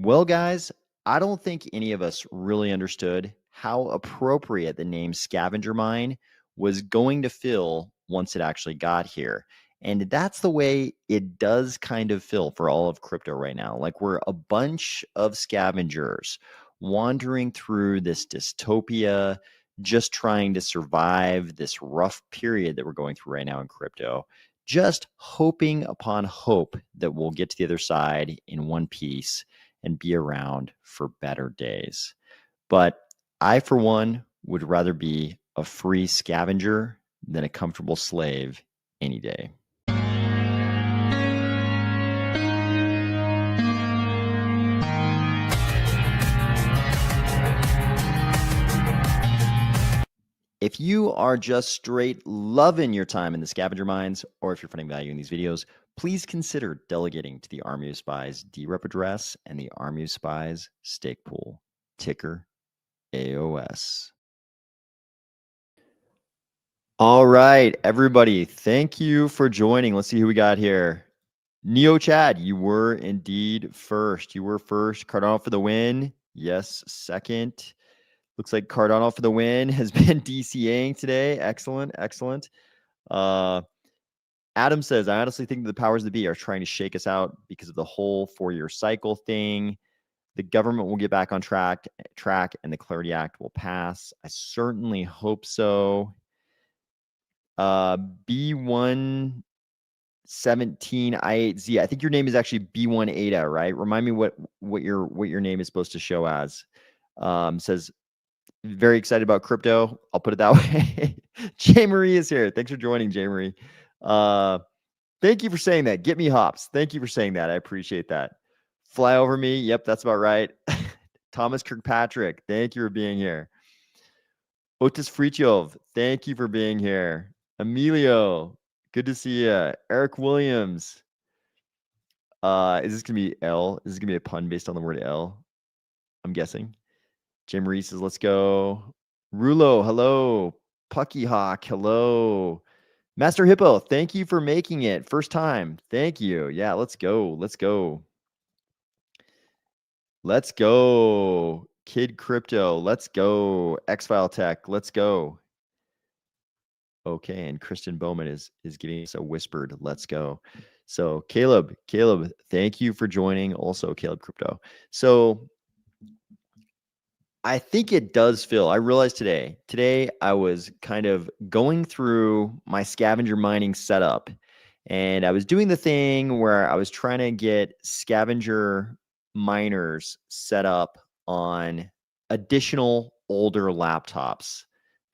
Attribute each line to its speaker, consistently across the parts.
Speaker 1: Well, guys, I don't think any of us really understood how appropriate the name scavenger mine was going to feel once it actually got here. And that's the way it does kind of feel for all of crypto right now. Like we're a bunch of scavengers wandering through this dystopia, just trying to survive this rough period that we're going through right now in crypto, just hoping upon hope that we'll get to the other side in one piece and be around for better days. But I, for one, would rather be a free scavenger than a comfortable slave any day. If you are just straight loving your time in the scavenger mines, or if you're finding value in these videos, please consider delegating to the Army of Spies DRep address and the Army of Spies stake pool, ticker AOS. All right, everybody, thank you for joining. Let's see who we got here. Neo Chad, you were indeed first. You were first. Cardano for the win. Yes, second. Looks like Cardano for the win has been DCAing today. Excellent, excellent. Adam says, I honestly think the powers that be are trying to shake us out because of the whole 4-year cycle thing. The government will get back on track, and the Clarity Act will pass. I certainly hope so. B117 I8Z. I think your name is actually B1ADA, right? Remind me what your name is supposed to show as. Says very excited about crypto. I'll put it that way. J Marie is here. Thanks for joining, J Marie. Thank you for saying that. Get me hops. Thank you for saying that. I appreciate that. Fly over me. Yep, that's about right. Thomas Kirkpatrick, thank you for being here. Otis Frichov, thank you for being here. Emilio, good to see you. Eric Williams. Is this gonna be L? Is this gonna be a pun based on the word L? I'm guessing. Jim Reese says, let's go. Rulo, hello. Pucky Hawk, hello. Master Hippo, thank you for making it. First time. Thank you. Yeah, let's go. Let's go. Let's go. Kid Crypto, let's go. X-File Tech, let's go. Okay, and Kristen Bowman is giving us a whispered let's go. So Caleb, thank you for joining. Also, Caleb Crypto. So I think it does feel, I realized today I was kind of going through my scavenger mining setup, and I was doing the thing where I was trying to get scavenger miners set up on additional older laptops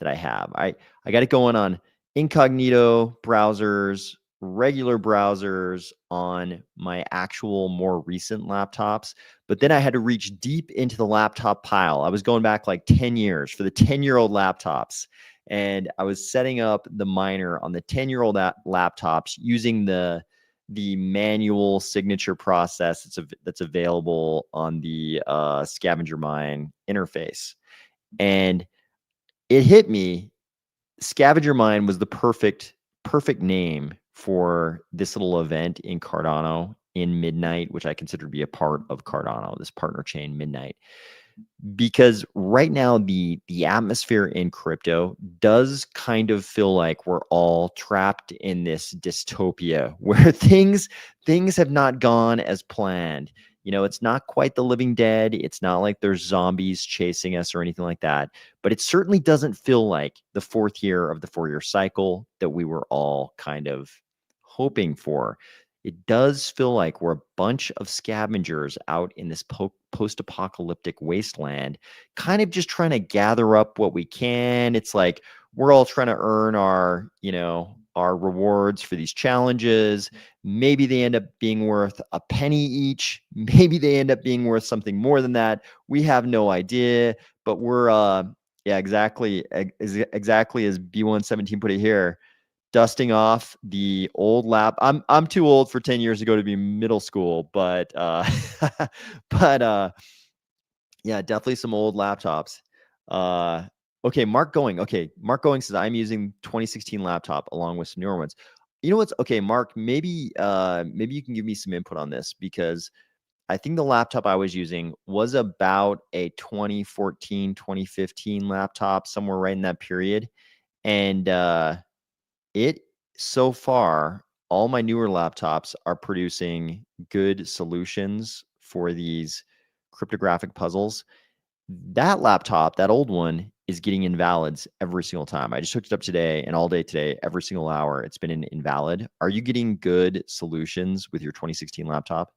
Speaker 1: that I have. I got it going on incognito browsers, regular browsers on my actual more recent laptops. But then I had to reach deep into the laptop pile. I was going back like 10 years for the 10-year-old laptops. And I was setting up the miner on the 10-year-old laptops using the manual signature process that's available on the scavenger mine interface. And it hit me, scavenger mine was the perfect name for this little event in Cardano in Midnight, which I consider to be a part of Cardano, this partner chain Midnight. Because right now the atmosphere in crypto does kind of feel like we're all trapped in this dystopia where things have not gone as planned. You know, it's not quite the living dead. It's not like there's zombies chasing us or anything like that. But it certainly doesn't feel like the 4th year of the 4-year cycle that we were all kind of hoping for. It does feel like we're a bunch of scavengers out in this post-apocalyptic wasteland, kind of just trying to gather up what we can. It's like we're all trying to earn our, our rewards for these challenges. Maybe they end up being worth a penny each. Maybe they end up being worth something more than that. We have no idea, but we're, yeah, exactly as B117 put it here, dusting off the old lap. I'm too old for 10 years ago to be middle school, but yeah, definitely some old laptops. Okay, Mark Going says I'm using 2016 laptop along with some newer ones. You know what's okay, Mark, maybe you can give me some input on this, because I think the laptop I was using was about a 2014, 2015 laptop, somewhere right in that period. And it so far, all my newer laptops are producing good solutions for these cryptographic puzzles. That laptop, that old one, is getting invalids every single time. I just hooked it up today, and all day today, every single hour, it's been an invalid. Are you getting good solutions with your 2016 laptop?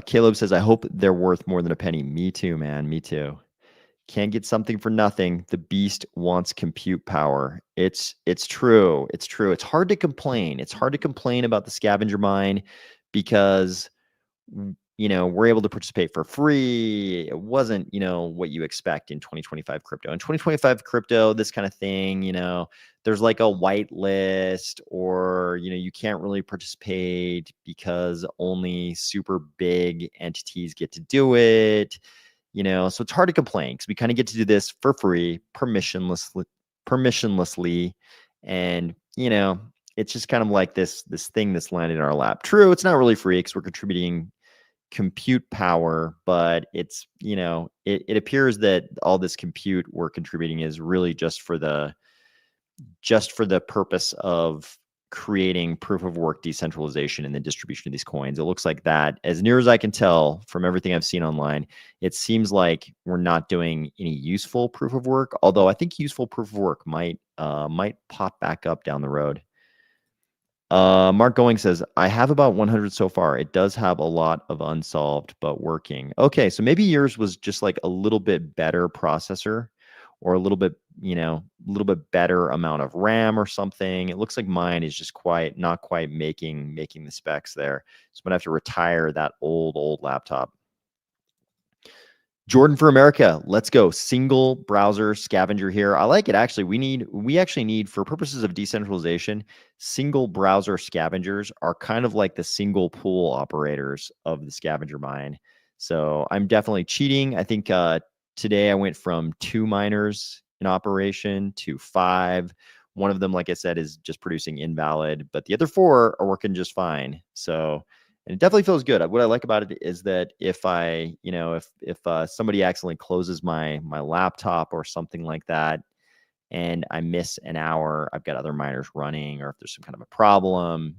Speaker 1: Caleb says, I hope they're worth more than a penny. Me too, man. Me too. Can't get something for nothing. The beast wants compute power. It's true. It's true. It's hard to complain. It's hard to complain about the scavenger mine because we're able to participate for free. It wasn't, what you expect in 2025 crypto. In 2025 crypto, this kind of thing, there's like a white list, or, you can't really participate because only super big entities get to do it. So it's hard to complain because we kind of get to do this for free, permissionlessly, and it's just kind of like this thing that's landed in our lap. True, it's not really free because we're contributing compute power, but it's it appears that all this compute we're contributing is really just for the purpose of creating proof of work decentralization and the distribution of these coins. It looks like that, as near as I can tell from everything I've seen online, it seems like we're not doing any useful proof of work, although I think useful proof of work might pop back up down the road. Mark Going says, I have about 100 so far. It does have a lot of unsolved, but working. Okay, so maybe yours was just like a little bit better processor, or a little bit, better amount of RAM or something. It looks like mine is just not quite making the specs there. So I'm gonna have to retire that old laptop. Jordan for America, let's go. Single browser scavenger here. I like it. Actually, we actually need, for purposes of decentralization, single browser scavengers are kind of like the single pool operators of the scavenger mine. So I'm definitely cheating. I think today I went from 2 miners in operation to 5. One of them, like I said, is just producing invalid, but the other 4 are working just fine. So, and it definitely feels good. What I like about it is that if I, if somebody accidentally closes my laptop or something like that, and I miss an hour, I've got other miners running, or if there's some kind of a problem,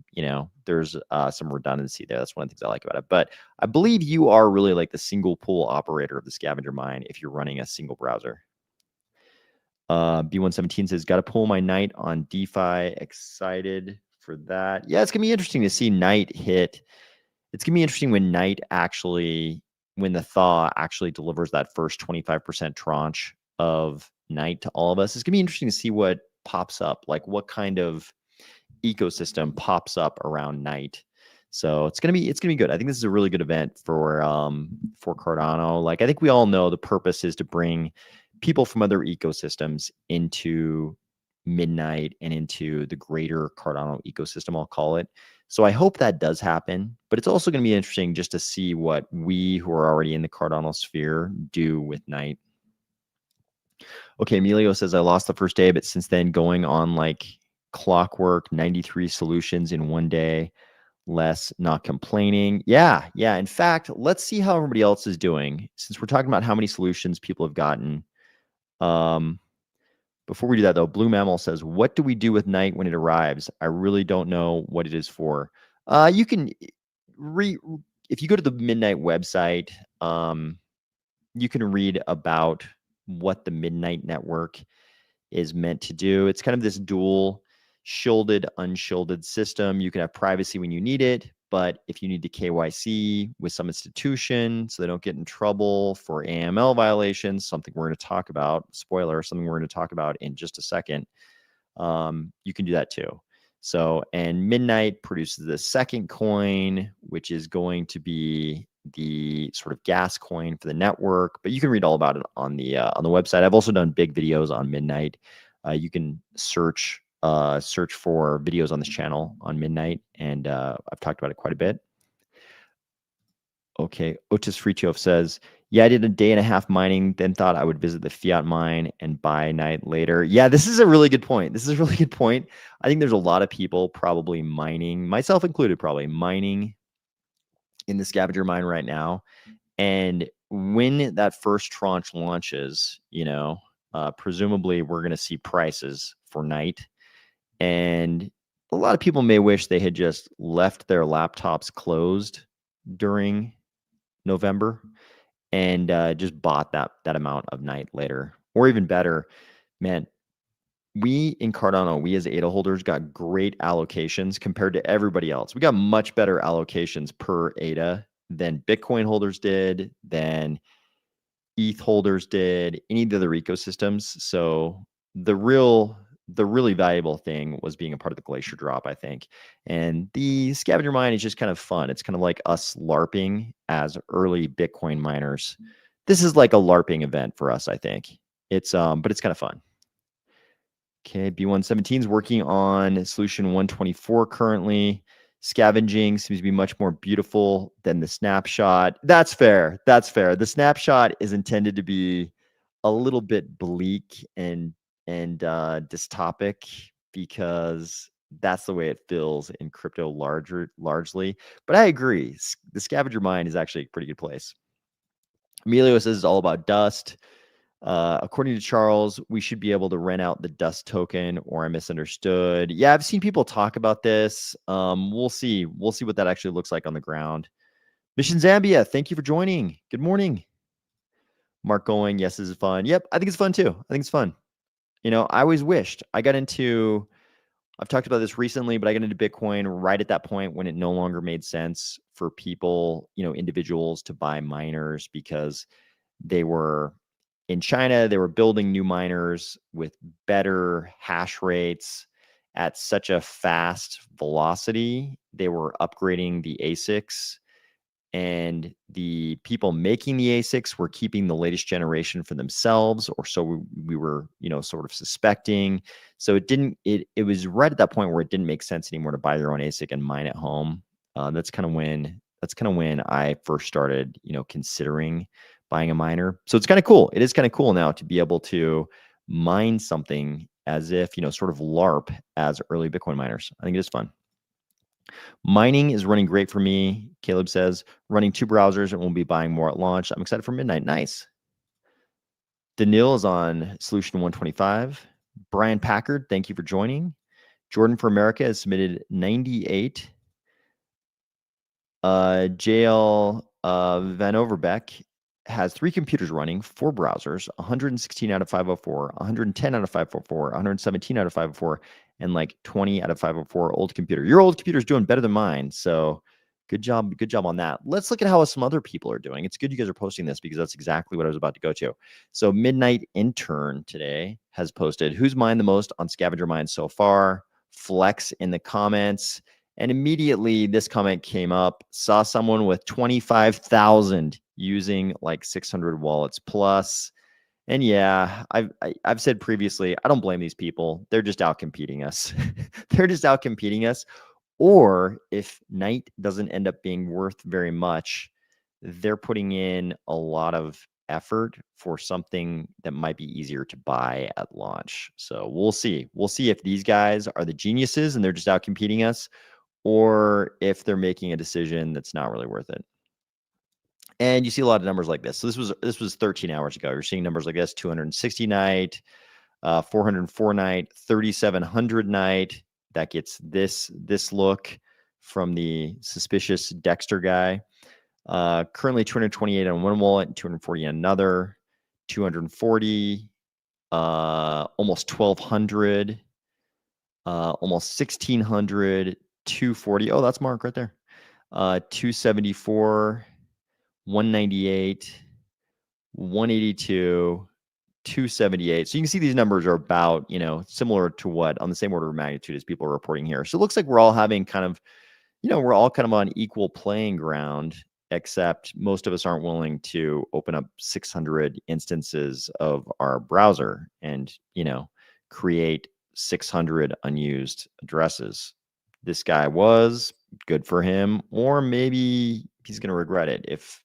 Speaker 1: there's some redundancy there. That's one of the things I like about it. But I believe you are really like the single pool operator of the scavenger mine if you're running a single browser. B117 says, got to pull my night on DeFi. Excited for that. Yeah, it's going to be interesting to see night hit. It's going to be interesting when when the thaw actually delivers that first 25% tranche of night to all of us. It's going to be interesting to see what pops up, like what kind of ecosystem pops up around night. So it's going to be good. I think this is a really good event for Cardano. Like, I think we all know the purpose is to bring people from other ecosystems into Midnight and into the greater Cardano ecosystem, I'll call it. So I hope that does happen, but it's also going to be interesting just to see what we who are already in the Cardano sphere do with night. Okay, Emilio says, I lost the first day, but since then going on like clockwork, 93 solutions in one day, less, not complaining. Yeah. In fact, let's see how everybody else is doing, since we're talking about how many solutions people have gotten. Before we do that, though, Blue Mammal says, what do we do with night when it arrives? I really don't know what it is for. You can if you go to the Midnight website, you can read about what the Midnight network is meant to do. It's kind of this dual shielded, unshielded system. You can have privacy when you need it, but if you need to KYC with some institution so they don't get in trouble for AML violations, something we're going to talk about, spoiler, something we're going to talk about in just a second, you can do that too. So, and Midnight produces the second coin, which is going to be the sort of gas coin for the network, but you can read all about it on the website. I've also done big videos on Midnight. You can search for videos on this channel on Midnight, and I've talked about it quite a bit. Okay, Otis Fritjof says, yeah, I did a day and a half mining, then thought I would visit the fiat mine and buy night later. Yeah, this is a really good point. I think there's a lot of people probably mining, myself included, probably mining in the scavenger mine right now. And when that first tranche launches, presumably we're going to see prices for night. And a lot of people may wish they had just left their laptops closed during November and just bought that amount of night later. Or even better, man, we in Cardano, we as ADA holders got great allocations compared to everybody else. We got much better allocations per ADA than Bitcoin holders did, than ETH holders did, any of the other ecosystems. So the really valuable thing was being a part of the glacier drop, I think. And the scavenger mine is just kind of fun. It's kind of like us LARPing as early Bitcoin miners. This is like a LARPing event for us, I think. But it's kind of fun. Okay, B117 is working on solution 124 currently. Scavenging seems to be much more beautiful than the snapshot. That's fair. That's fair. The snapshot is intended to be a little bit bleak and dystopic because that's the way it feels in crypto largely. But I agree. The scavenger mine is actually a pretty good place. Emilio says it's all about dust. According to Charles, we should be able to rent out the dust token, or I misunderstood. Yeah, I've seen people talk about this. We'll see. We'll see what that actually looks like on the ground. Mission Zambia, thank you for joining. Good morning. Mark going, yes, this is fun. Yep, I think it's fun too. I think it's fun. I always wished I got into, I've talked about this recently, but I got into Bitcoin right at that point when it no longer made sense for people, individuals to buy miners because they were in China, they were building new miners with better hash rates at such a fast velocity. They were upgrading the ASICs, and the people making the ASICs were keeping the latest generation for themselves, or so we were, sort of suspecting. So it was right at that point where it didn't make sense anymore to buy your own ASIC and mine at home. That's kind of when I first started, considering buying a miner. So it's kind of cool. It is kind of cool now to be able to mine something as if, sort of LARP as early Bitcoin miners. I think it is fun. Mining is running great for me. Caleb says, running 2 browsers and we'll be buying more at launch. I'm excited for midnight. Nice. Danil is on solution 125. Brian Packard, thank you for joining. Jordan for America has submitted 98. JL Van Overbeck has 3 computers running, 4 browsers, 116 out of 504, 110 out of 504, 117 out of 504, and like 20 out of 504 old computer. Your old computer is doing better than mine. So good job on that. Let's look at how some other people are doing. It's good you guys are posting this because that's exactly what I was about to go to. So Midnight Intern today has posted, who's mined the most on Scavenger Mine so far? Flex in the comments. And immediately this comment came up, saw someone with 25,000 using like 600 wallets plus. And yeah, I've said previously, I don't blame these people. They're just out competing us. They're just out competing us. Or if night doesn't end up being worth very much, they're putting in a lot of effort for something that might be easier to buy at launch. So we'll see. We'll see if these guys are the geniuses and they're just out competing us, or if they're making a decision that's not really worth it. And you see a lot of numbers like this. So this was 13 hours ago. You're seeing numbers like this: 260 night, 404 night, 3,700 night. That gets this look from the suspicious Dexter guy. Currently 228 on one wallet and 240 on another. 240, almost 1,200, almost 1,600. 240. Oh, that's Mark right there. 274, 198, 182, 278. So you can see these numbers are about, similar to what, on the same order of magnitude as people are reporting here. So it looks like we're all having kind of, we're all kind of on equal playing ground, except most of us aren't willing to open up 600 instances of our browser and, create 600 unused addresses. This guy was good for him, or maybe he's going to regret it if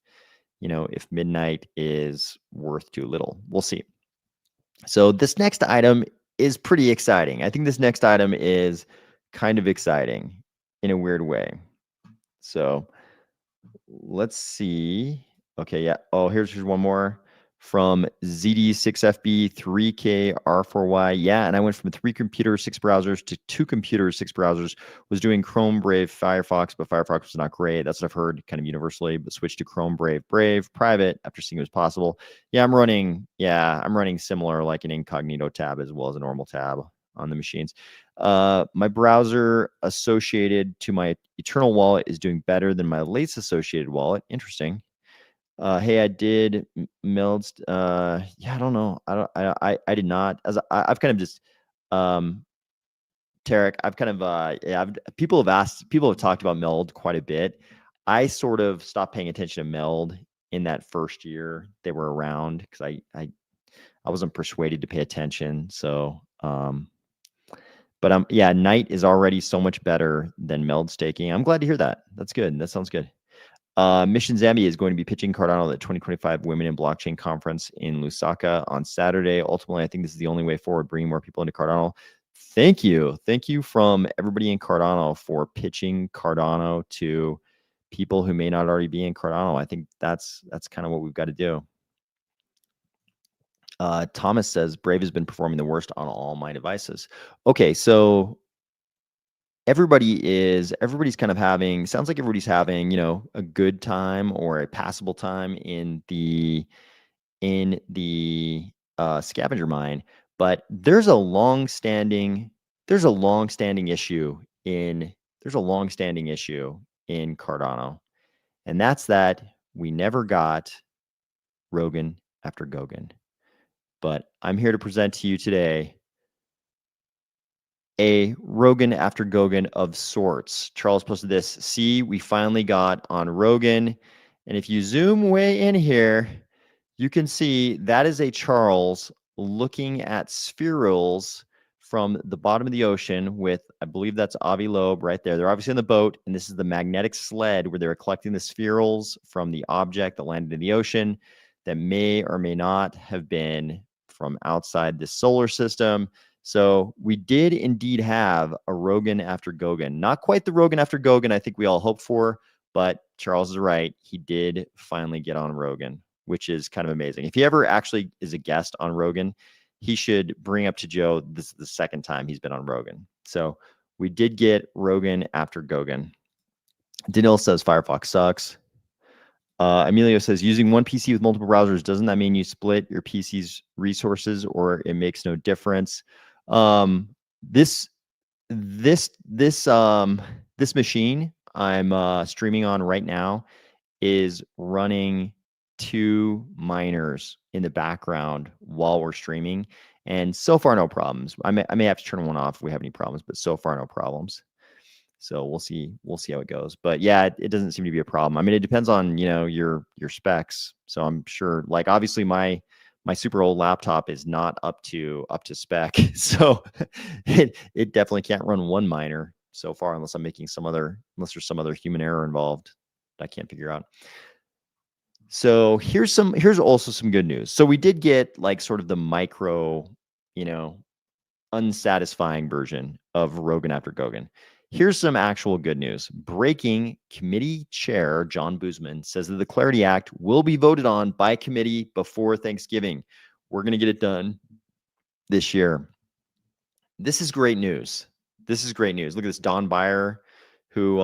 Speaker 1: midnight is worth too little. We'll see. So this next item is pretty exciting. I think this next item is kind of exciting in a weird way. So let's see. Okay, yeah. Oh, here's one more from ZD6FB 3K R4Y. Yeah, and I went from 3 computers, 6 browsers to 2 computers, 6 browsers. Was doing Chrome, Brave, Firefox, but Firefox was not great. That's what I've heard kind of universally, but switched to Chrome, Brave, private after seeing it was possible. Yeah, I'm running similar, like an incognito tab as well as a normal tab on the machines. My browser associated to my Eternal wallet is doing better than my latest associated wallet. Interesting. Hey, I did meld. Yeah, I don't know. I did not. I've kind of just, um, Tarek, I've kind of, people have talked about meld quite a bit. I sort of stopped paying attention to meld in that first year they were around because I wasn't persuaded to pay attention. So, but yeah, Knight is already so much better than meld staking. I'm glad to hear that. That's good. That sounds good. Mission Zambia is going to be pitching Cardano at the 2025 Women in Blockchain Conference in Lusaka on Saturday. Ultimately, I think this is the only way forward, bringing more people into Cardano. Thank you. Thank you from everybody in Cardano for pitching Cardano to people who may not already be in Cardano. I think that's kind of what we've got to do. Thomas says Brave has been performing the worst on all my devices. Okay, so everybody's kind of having, sounds like everybody's having, you know, a good time or a passable time in the scavenger mine, but there's a long-standing issue in Cardano, and that's that we never got Rogan after Gogan. But I'm here to present to you today a Rogan after Gogan of sorts. Charles posted this. See, we finally got on Rogan. And if you zoom way in here, you can see that is a Charles looking at spherules from the bottom of the ocean with, I believe that's Avi Loeb right there. They're obviously on the boat, and this is the magnetic sled where they're collecting the spherules from the object that landed in the ocean that may or may not have been from outside the solar system. So we did indeed have a Rogan after Gogan. Not quite the Rogan after Gogan I think we all hoped for, but Charles is right. He did finally get on Rogan, which is kind of amazing. If he ever actually is a guest on Rogan, he should bring up to Joe, this is the second time he's been on Rogan. So we did get Rogan after Gogan. Danil says Firefox sucks. Emilio says, using one PC with multiple browsers, doesn't that mean you split your PC's resources or it makes no difference? This machine I'm streaming on right now is running 2 miners in the background while we're streaming, and so far no problems. I may have to turn one off if we have any problems, but so far no problems. So we'll see how it goes. But yeah, it doesn't seem to be a problem. I mean, it depends on, you know, your specs. So I'm sure, like, obviously my super old laptop is not up to spec. So it definitely can't run one miner so far unless there's some other human error involved that I can't figure out. So here's also some good news. So we did get like sort of the micro, you know, unsatisfying version of Rogan after Gogan. Here's some actual good news. Breaking committee chair John Boozman says that the Clarity Act will be voted on by committee before Thanksgiving. We're going to get it done this year. This is great news. Look at this. Don Beyer, who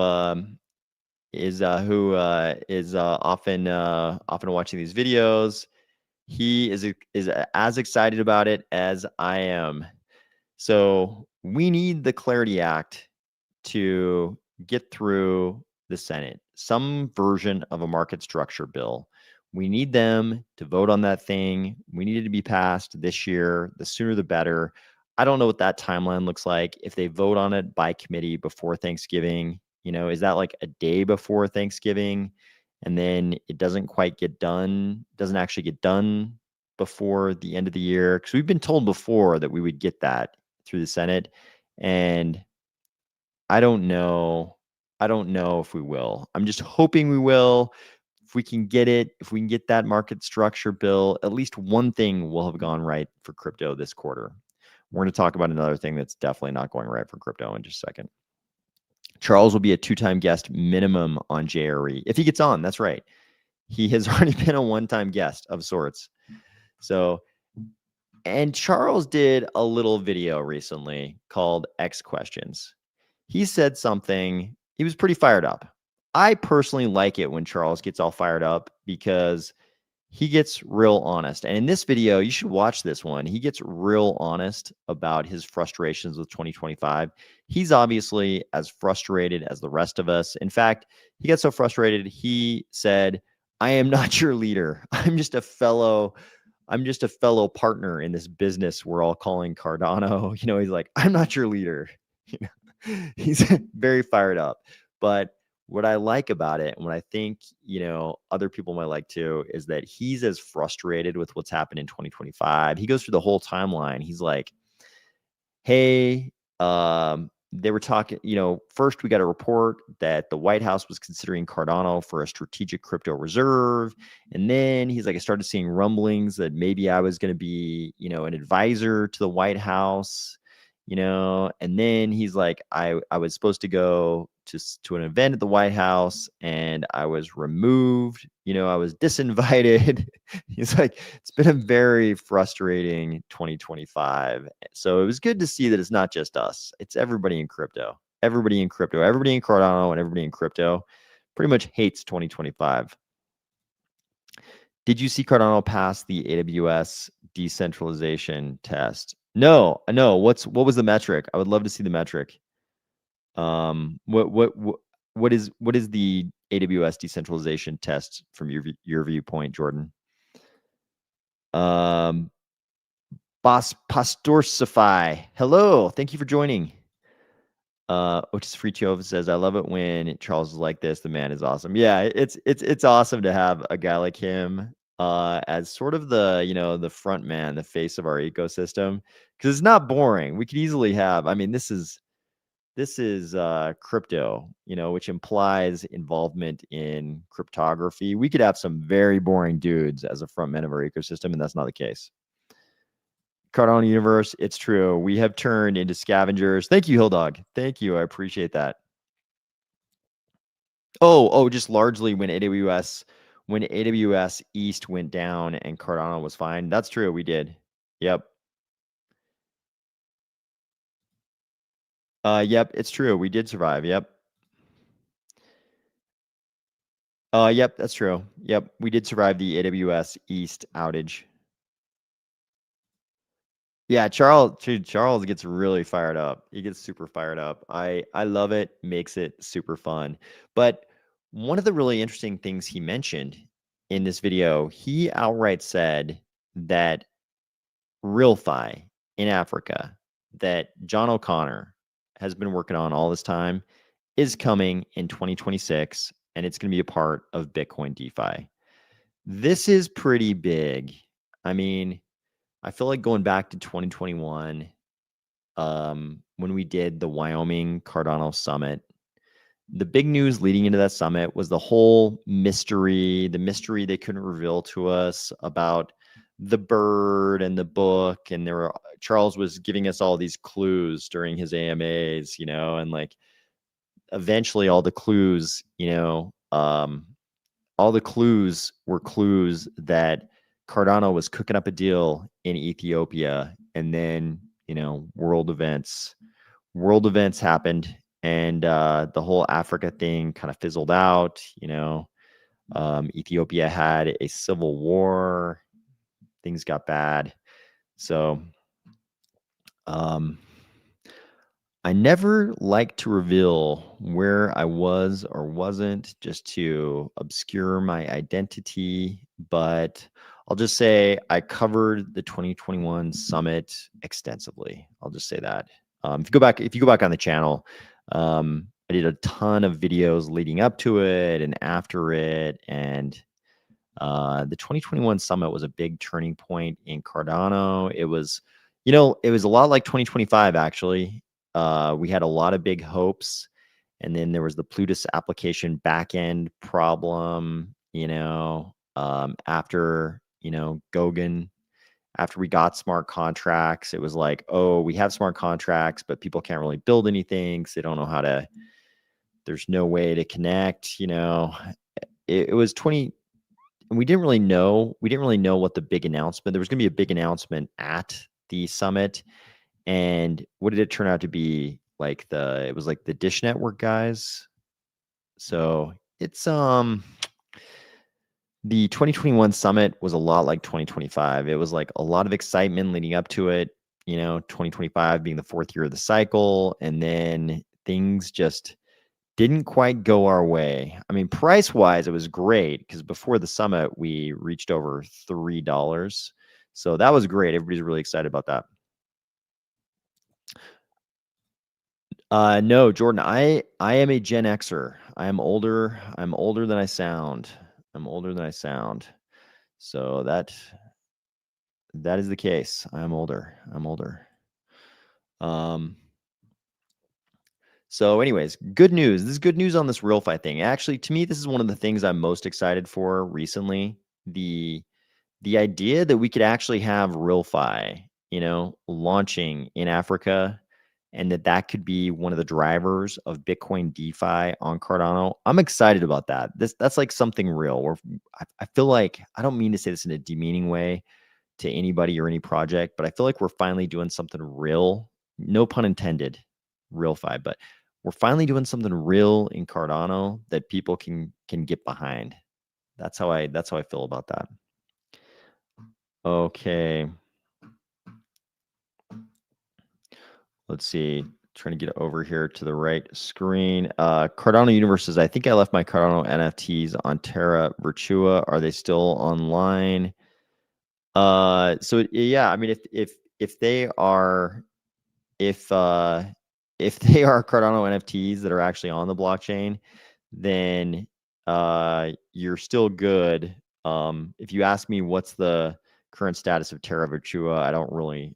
Speaker 1: is often watching these videos. He is as excited about it as I am. So we need the Clarity Act to get through the Senate, some version of a market structure bill. We need them to vote on that thing. We need it to be passed this year. The sooner the better. I don't know what that timeline looks like. If they vote on it by committee before Thanksgiving, you know, is that like a day before Thanksgiving? And then it doesn't actually get done before the end of the year? Because we've been told before that we would get that through the Senate. And I don't know if we will. I'm just hoping we will. If we can get that market structure bill, at least one thing will have gone right for crypto this quarter. We're going to talk about another thing that's definitely not going right for crypto in just a second. Charles will be a 2-time guest minimum on JRE. If he gets on, that's right. He has already been a 1-time guest of sorts. So, and Charles did a little video recently called X Questions. He said something, he was pretty fired up. I personally like it when Charles gets all fired up because he gets real honest. And in this video, you should watch this one. He gets real honest about his frustrations with 2025. He's obviously as frustrated as the rest of us. In fact, he got so frustrated, he said, I am not your leader. I'm just a fellow partner in this business we're all calling Cardano. He's like, I'm not your leader. He's very fired up. But what I like about it, and what I think, other people might like too, is that he's as frustrated with what's happened in 2025. He goes through the whole timeline. He's like, hey, they were talking, first we got a report that the White House was considering Cardano for a strategic crypto reserve. And then he's like, I started seeing rumblings that maybe I was going to be, an advisor to the White House, and then he's like, I was supposed to go to an event at the White House and I was removed, I was disinvited. He's like, it's been a very frustrating 2025. So it was good to see that it's not just us, it's everybody in crypto, everybody in Cardano, and everybody in crypto pretty much hates 2025. Did you see Cardano pass the AWS decentralization test? No. What was the metric? I would love to see the metric. What is the AWS decentralization test from your viewpoint, Jordan? Pastorsify. Hello, thank you for joining. Otis Frichov says, I love it when Charles is like this. The man is awesome. Yeah, it's awesome to have a guy like him as sort of the the front man, the face of our ecosystem, because it's not boring. We could easily have, this is crypto, which implies involvement in cryptography. We could have some very boring dudes as a front man of our ecosystem, and that's not the case. Cardano universe, it's true. We have turned into scavengers. Thank you, Hilldog. Thank you. I appreciate that. Just largely when AWS East went down and Cardano was fine. That's true. We did. Yep. Yep, it's true. We did survive. Yep. Yep, that's true. Yep, we did survive the AWS East outage. Yeah, Charles gets really fired up. He gets super fired up. I love it. Makes it super fun. But one of the really interesting things he mentioned in this video, he outright said that RealFi in Africa, that John O'Connor has been working on all this time, is coming in 2026, and it's going to be a part of Bitcoin DeFi. This is pretty big. I feel like going back to 2021, when we did the Wyoming Cardano Summit, the big news leading into that summit was the whole mystery they couldn't reveal to us about the bird and the book. And Charles was giving us all these clues during his AMAs, and like eventually all the clues, all the clues were clues that Cardano was cooking up a deal in Ethiopia. And then, world events happened, and the whole Africa thing kind of fizzled out. Ethiopia had a civil war, things got bad. So I never like to reveal where I was or wasn't, just to obscure my identity, but I'll just say I covered the 2021 summit extensively. I'll just say that. If you go back on the channel, I did a ton of videos leading up to it and after it, and the 2021 summit was a big turning point in Cardano. It was a lot like 2025 actually. We had a lot of big hopes, and then there was the Plutus application backend problem. After Goguen, after we got smart contracts, it was like, oh, we have smart contracts, but people can't really build anything because they don't know how to There's no way to connect, it was 20, and we didn't really know what the big announcement, there was going to be a big announcement at the summit. And what did it turn out to be? It was like the Dish Network guys. So it's the 2021 summit was a lot like 2025. It was like a lot of excitement leading up to it, 2025 being the fourth year of the cycle, and then things just didn't quite go our way. I mean, price wise, it was great because before the summit, we reached over $3. So that was great. Everybody's really excited about that. No, Jordan, I am a Gen Xer. I am older. I'm older than I sound. So that is the case. I'm older. So anyways, good news. This is good news on this RealFi thing. Actually, to me, this is one of the things I'm most excited for recently. The idea that we could actually have RealFi, launching in Africa, and that could be one of the drivers of Bitcoin DeFi on Cardano. I'm excited about that. That's like something real. Or I feel like, I don't mean to say this in a demeaning way to anybody or any project, but I feel like we're finally doing something real. No pun intended, RealFi, but we're finally doing something real in Cardano that people can get behind. That's how I feel about that. Okay. Let's see. Trying to get over here to the right screen. Cardano Universes. I think I left my Cardano NFTs on Terra Virtua. Are they still online? So yeah, I mean, if they are Cardano NFTs that are actually on the blockchain, then you're still good. If you ask me what's the current status of Terra Virtua, I don't really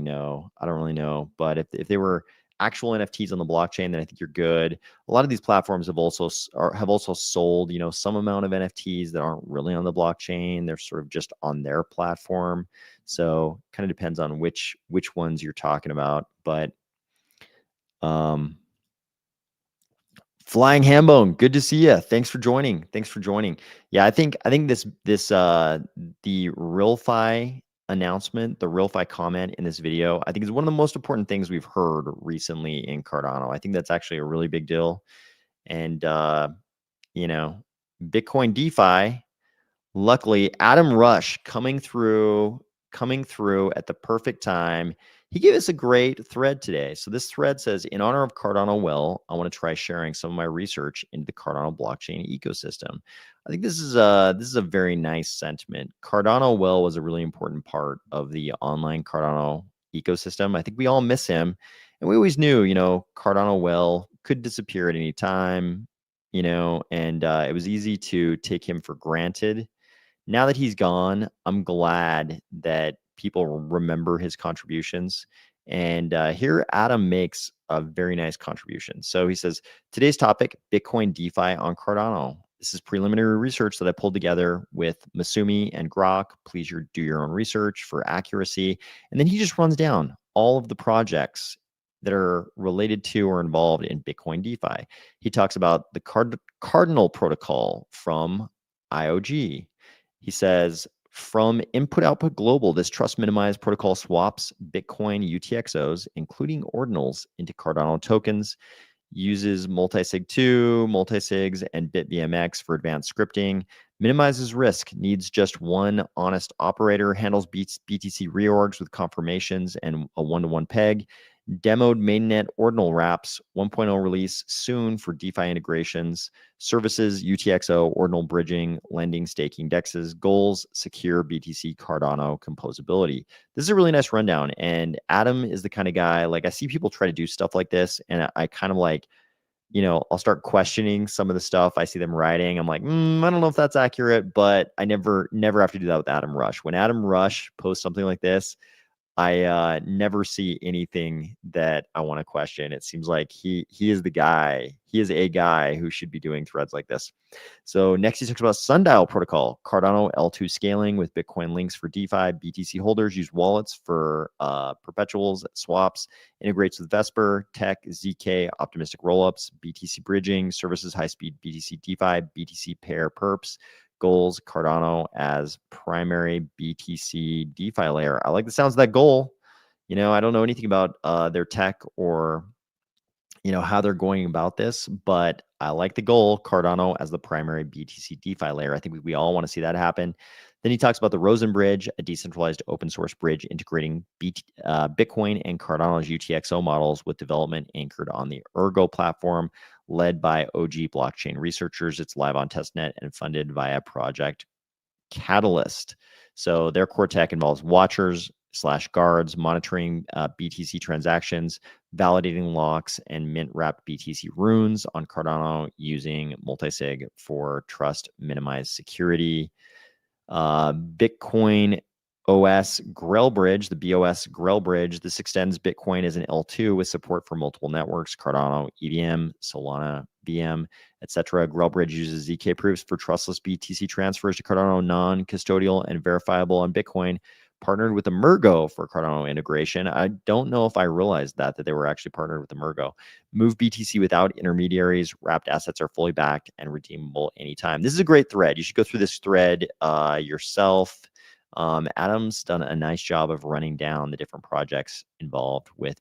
Speaker 1: know. But if they were actual NFTs on the blockchain, then I think you're good. A lot of these platforms have also sold, some amount of NFTs that aren't really on the blockchain. They're sort of just on their platform. So kind of depends on which ones you're talking about. But Flying Hambone, good to see you. Thanks for joining. Yeah, I think this the RealFi announcement, the RealFi comment in this video, I think is one of the most important things we've heard recently in Cardano. I think that's actually a really big deal. And Bitcoin DeFi, luckily, Adam Rush coming through at the perfect time. He gave us a great thread today. So this thread says, in honor of Cardano Well, I want to try sharing some of my research into the Cardano blockchain ecosystem. I think this is a very nice sentiment. Cardano Well was a really important part of the online Cardano ecosystem. I think we all miss him. And we always knew, Cardano Well could disappear at any time, and it was easy to take him for granted. Now that he's gone, I'm glad that people remember his contributions. And here Adam makes a very nice contribution. So he says, today's topic, Bitcoin DeFi on Cardano. This is preliminary research that I pulled together with Masumi and Grok. Please do your own research for accuracy. And then he just runs down all of the projects that are related to or involved in Bitcoin DeFi. He talks about the Cardinal protocol from IOG. He says, from Input Output Global, this trust minimized protocol swaps Bitcoin UTXOs, including ordinals, into Cardano tokens, uses multisig 2, multisigs, and BitVMX for advanced scripting, minimizes risk, needs just one honest operator, handles BTC reorgs with confirmations and a one-to-one peg, demoed mainnet ordinal wraps, 1.0 release soon for DeFi integrations, services, UTXO, ordinal bridging, lending, staking, DEXs, goals, secure BTC Cardano composability. This is a really nice rundown. And Adam is the kind of guy, like, I see people try to do stuff like this, and I kind of like, I'll start questioning some of the stuff I see them writing. I'm like, I don't know if that's accurate, but I never have to do that with Adam Rush. When Adam Rush posts something like this, I never see anything that I want to question. It seems like he is the guy. He is a guy who should be doing threads like this. So next he talks about Sundial Protocol, Cardano L2 scaling with Bitcoin links for DeFi. BTC holders use wallets for perpetuals, swaps, integrates with Vesper, Tech, ZK, optimistic rollups, BTC bridging, services high-speed BTC DeFi, BTC pair perps, goals, Cardano as primary BTC DeFi layer. I like the sounds of that goal. I don't know anything about their tech or how they're going about this, but I like the goal, Cardano as the primary BTC DeFi layer. I think we all want to see that happen. Then he talks about the Rosen Bridge, a decentralized open source bridge integrating Bitcoin and Cardano's UTXO models with development anchored on the Ergo platform, led by OG blockchain researchers. It's live on testnet and funded via Project Catalyst. So their core tech involves watchers/guards, monitoring BTC transactions, validating locks, and mint wrapped BTC runes on Cardano using multisig for trust minimized security. Bitcoin OS Grail Bridge, the BOS Grail Bridge. This extends Bitcoin as an L2 with support for multiple networks, Cardano, EVM, Solana, VM, etc. Grail Bridge uses ZK proofs for trustless BTC transfers to Cardano, non-custodial and verifiable on Bitcoin. Partnered with Emergo for Cardano integration. I don't know if I realized that they were actually partnered with Emergo. Move BTC without intermediaries. Wrapped assets are fully backed and redeemable anytime. This is a great thread. You should go through this thread yourself. Adam's done a nice job of running down the different projects involved with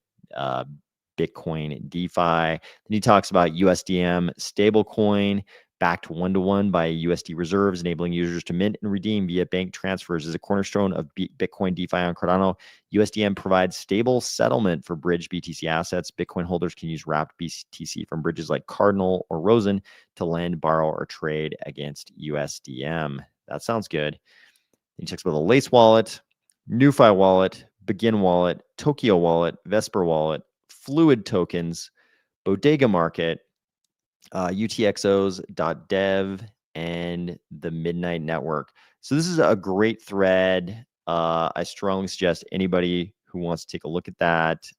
Speaker 1: Bitcoin DeFi. Then he talks about USDM stablecoin backed one-to-one by USD reserves, enabling users to mint and redeem via bank transfers is a cornerstone of Bitcoin DeFi on Cardano. USDM provides stable settlement for bridge BTC assets. Bitcoin holders can use wrapped BTC from bridges like Cardinal or Rosen to lend, borrow, or trade against USDM. That sounds good. He checks about the Lace wallet, NuFi wallet, Begin wallet, Tokyo wallet, Vesper wallet, Fluid tokens, Bodega market, UTXOs.dev, and the Midnight Network. So this is a great thread. I strongly suggest anybody who wants to take a look at that.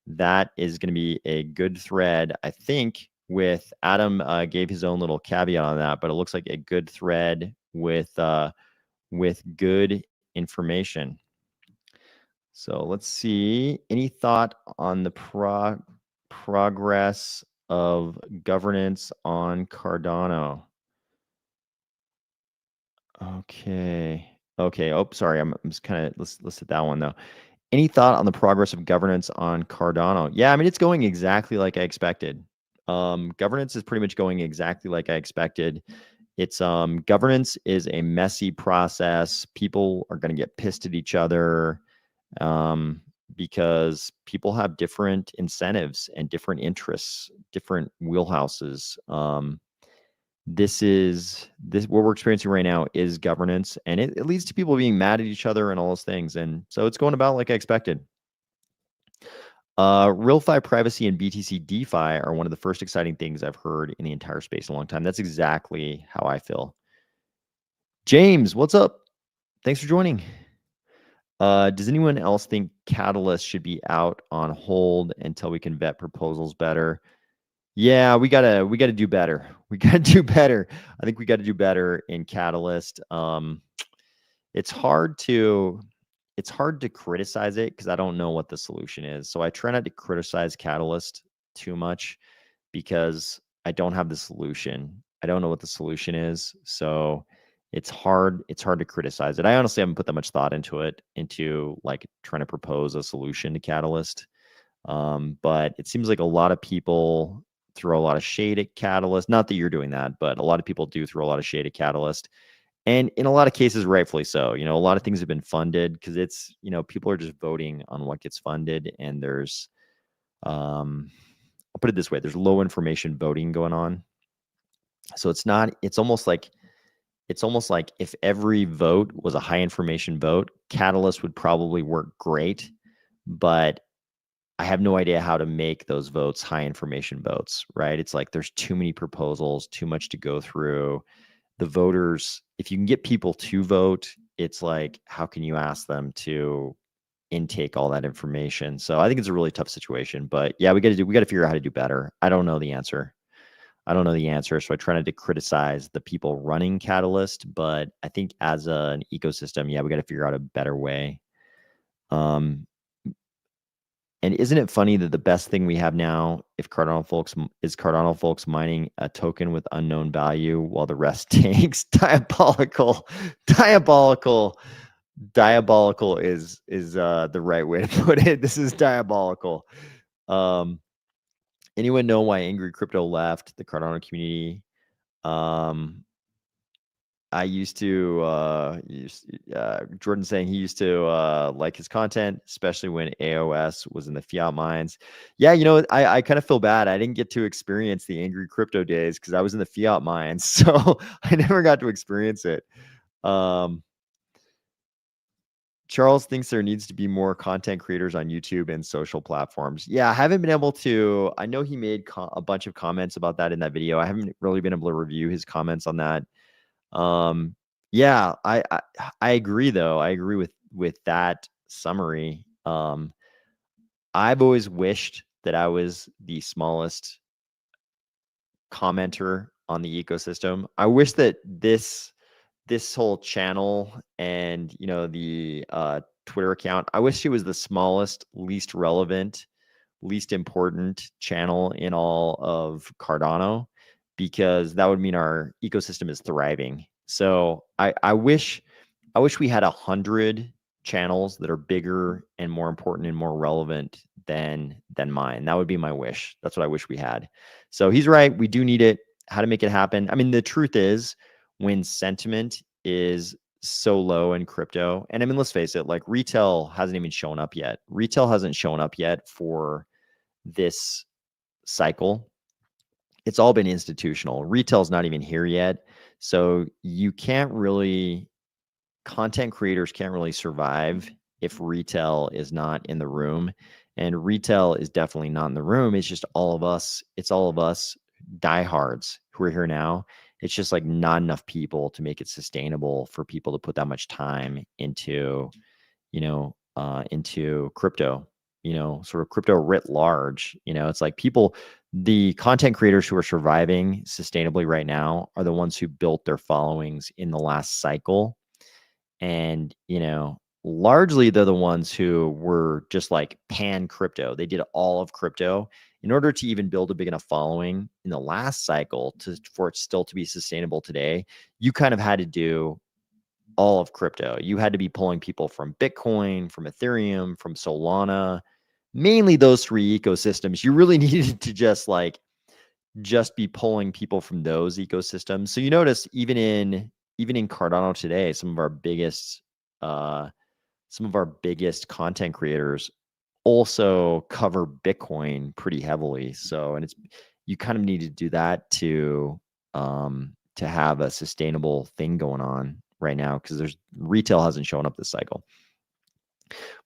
Speaker 1: That is going to be a good thread. I think with Adam gave his own little caveat on that, but it looks like a good thread with good information. So let's see. Any thought on the progress of governance on Cardano? Okay. Oh, sorry. I'm just kind of let's hit that one though. Any thought on the progress of governance on Cardano? Yeah, I mean it's going exactly like I expected. Governance is pretty much going exactly like I expected. It's governance is a messy process. People are going to get pissed at each other because people have different incentives and different interests, different wheelhouses. This what we're experiencing right now is governance, and it leads to people being mad at each other and all those things. And so it's going about like I expected. RealFi privacy and BTC DeFi are one of the first exciting things I've heard in the entire space in a long time. That's exactly how I feel. James, what's up? Thanks for joining. Does anyone else think Catalyst should be out on hold until we can vet proposals better? Yeah, we gotta do better. We gotta do better. I think we gotta do better in Catalyst. It's hard to criticize it because I don't know what the solution is. So I try not to criticize Catalyst too much because I don't have the solution. I don't know what the solution is. So it's hard to criticize it. I honestly haven't put that much thought into like trying to propose a solution to Catalyst. But it seems like a lot of people throw a lot of shade at Catalyst. Not that you're doing that, but a lot of people do throw a lot of shade at Catalyst. And in a lot of cases, rightfully so. A lot of things have been funded because it's, people are just voting on what gets funded. And there's, I'll put it this way, there's low information voting going on. So it's almost like if every vote was a high information vote, Catalyst would probably work great. But I have no idea how to make those votes high information votes, right? It's like there's too many proposals, too much to go through. The voters, if you can get people to vote, it's like, how can you ask them to intake all that information. So I think it's a really tough situation, but yeah, we got to figure out how to do better. I don't know the answer. So I try not to criticize the people running Catalyst, but I think as an ecosystem, yeah, we got to figure out a better way. And isn't it funny that the best thing we have now, if Cardano folks mining a token with unknown value while the rest tanks? Diabolical is the right way to put it. This is diabolical. Anyone know why Angry Crypto left the Cardano community? I used to Jordan saying he used to like his content, especially when AOS was in the fiat mines. Yeah, I kind of feel bad. I didn't get to experience the Angry Crypto days because I was in the fiat mines, so I never got to experience it. Charles thinks there needs to be more content creators on YouTube and social platforms. Yeah, I haven't been able to. I know he made a bunch of comments about that in that video. I haven't really been able to review his comments on that. Yeah, I agree though. I agree with that summary. I've always wished that I was the smallest commenter on the ecosystem. I wish that this whole channel and the Twitter account, I wish it was the smallest, least relevant, least important channel in all of Cardano, because that would mean our ecosystem is thriving. So I wish we had 100 channels that are bigger and more important and more relevant than mine. That would be my wish. That's what I wish we had. So he's right. We do need it. How to make it happen? I mean, the truth is, when sentiment is so low in crypto, and I mean, let's face it, like retail hasn't even shown up yet. Retail hasn't shown up yet for this cycle. It's all been institutional. Retail's not even here yet. So you can't really, content creators can't really survive if retail is not in the room. And retail is definitely not in the room. It's just all of us. It's all of us diehards who are here now. It's just like not enough people to make it sustainable for people to put that much time into, into crypto, sort of crypto writ large. It's like the content creators who are surviving sustainably right now are the ones who built their followings in the last cycle. And, largely they're the ones who were just like pan crypto. They did all of crypto in order to even build a big enough following in the last cycle for it still to be sustainable today. You kind of had to do all of crypto. You had to be pulling people from Bitcoin, from Ethereum, from Solana, mainly those three ecosystems. You really needed to just be pulling people from those ecosystems. So you notice even in Cardano today, some of our biggest content creators also cover Bitcoin pretty heavily. So, and you kind of need to do that to have a sustainable thing going on right now, because retail hasn't shown up this cycle.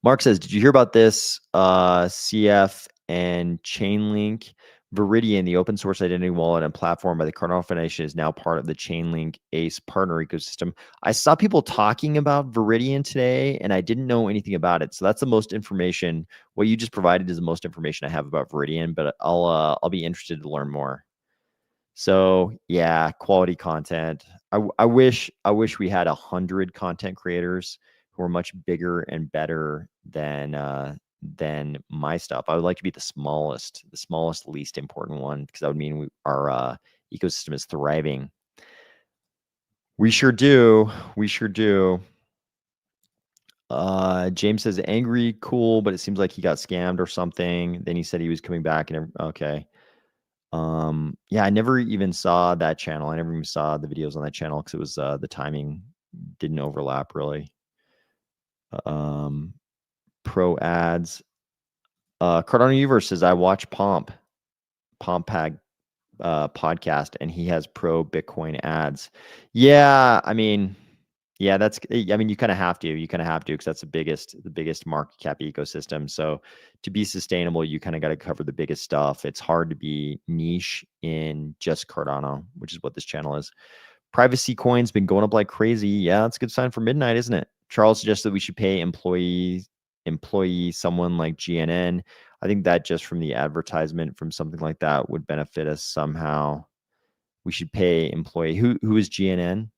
Speaker 1: Mark says, did you hear about this CF and Chainlink? Viridian, the open source identity wallet and platform by the Cardano Foundation, is now part of the Chainlink ACE partner ecosystem. I saw people talking about Viridian today, and I didn't know anything about it. So that's the most information. What you just provided is the most information I have about Viridian, but I'll be interested to learn more. So yeah, quality content. I wish we had 100 content creators who are much bigger and better than my stuff. I would like to be the smallest, least important one, because that would mean our ecosystem is thriving. We sure do. James says, angry, cool, but it seems like he got scammed or something. Then he said he was coming back, and okay. Yeah, I never even saw that channel. I never even saw the videos on that channel because it was the timing didn't overlap really. Pro ads. Cardano Universe says, I watch Pompag podcast, and he has pro Bitcoin ads. Yeah, I mean, yeah, you kind of have to. Because that's the biggest market cap ecosystem. So to be sustainable, you kind of got to cover the biggest stuff. It's hard to be niche in just Cardano, which is what this channel is. Privacy coin's been going up like crazy. Yeah, that's a good sign for midnight, isn't it? Charles suggested we should pay employees employee, someone like GNN. I think that just from the advertisement from something like that would benefit us somehow. We should pay employee. Who is GNN?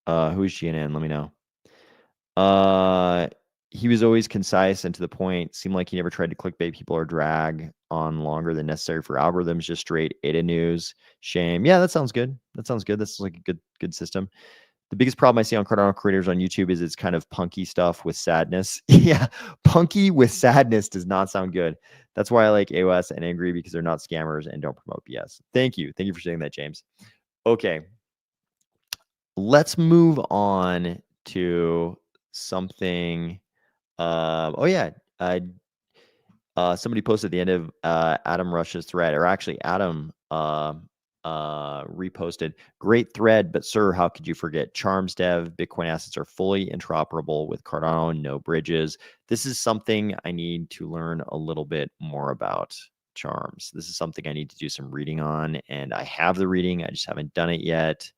Speaker 1: Who is GNN? Let me know. He was always concise and to the point. Seemed like he never tried to clickbait people or drag on longer than necessary for algorithms. Just straight ADA news. Shame. Yeah, that sounds good. That sounds good. That's like a good system. The biggest problem I see on Cardano creators on YouTube is it's kind of punky stuff with sadness. Yeah, punky with sadness does not sound good. That's why I like AOS and Angry, because they're not scammers and don't promote BS. Thank you. Thank you for saying that, James. Okay. Let's move on to something. Oh yeah. Somebody posted at the end of Adam Rush's thread, or actually Adam reposted. Great thread, but sir, how could you forget Charms Dev? Bitcoin assets are fully interoperable with Cardano, no bridges. This is something I need to learn a little bit more about. Charms. This is something I need to do some reading on, and I have the reading. I just haven't done it yet.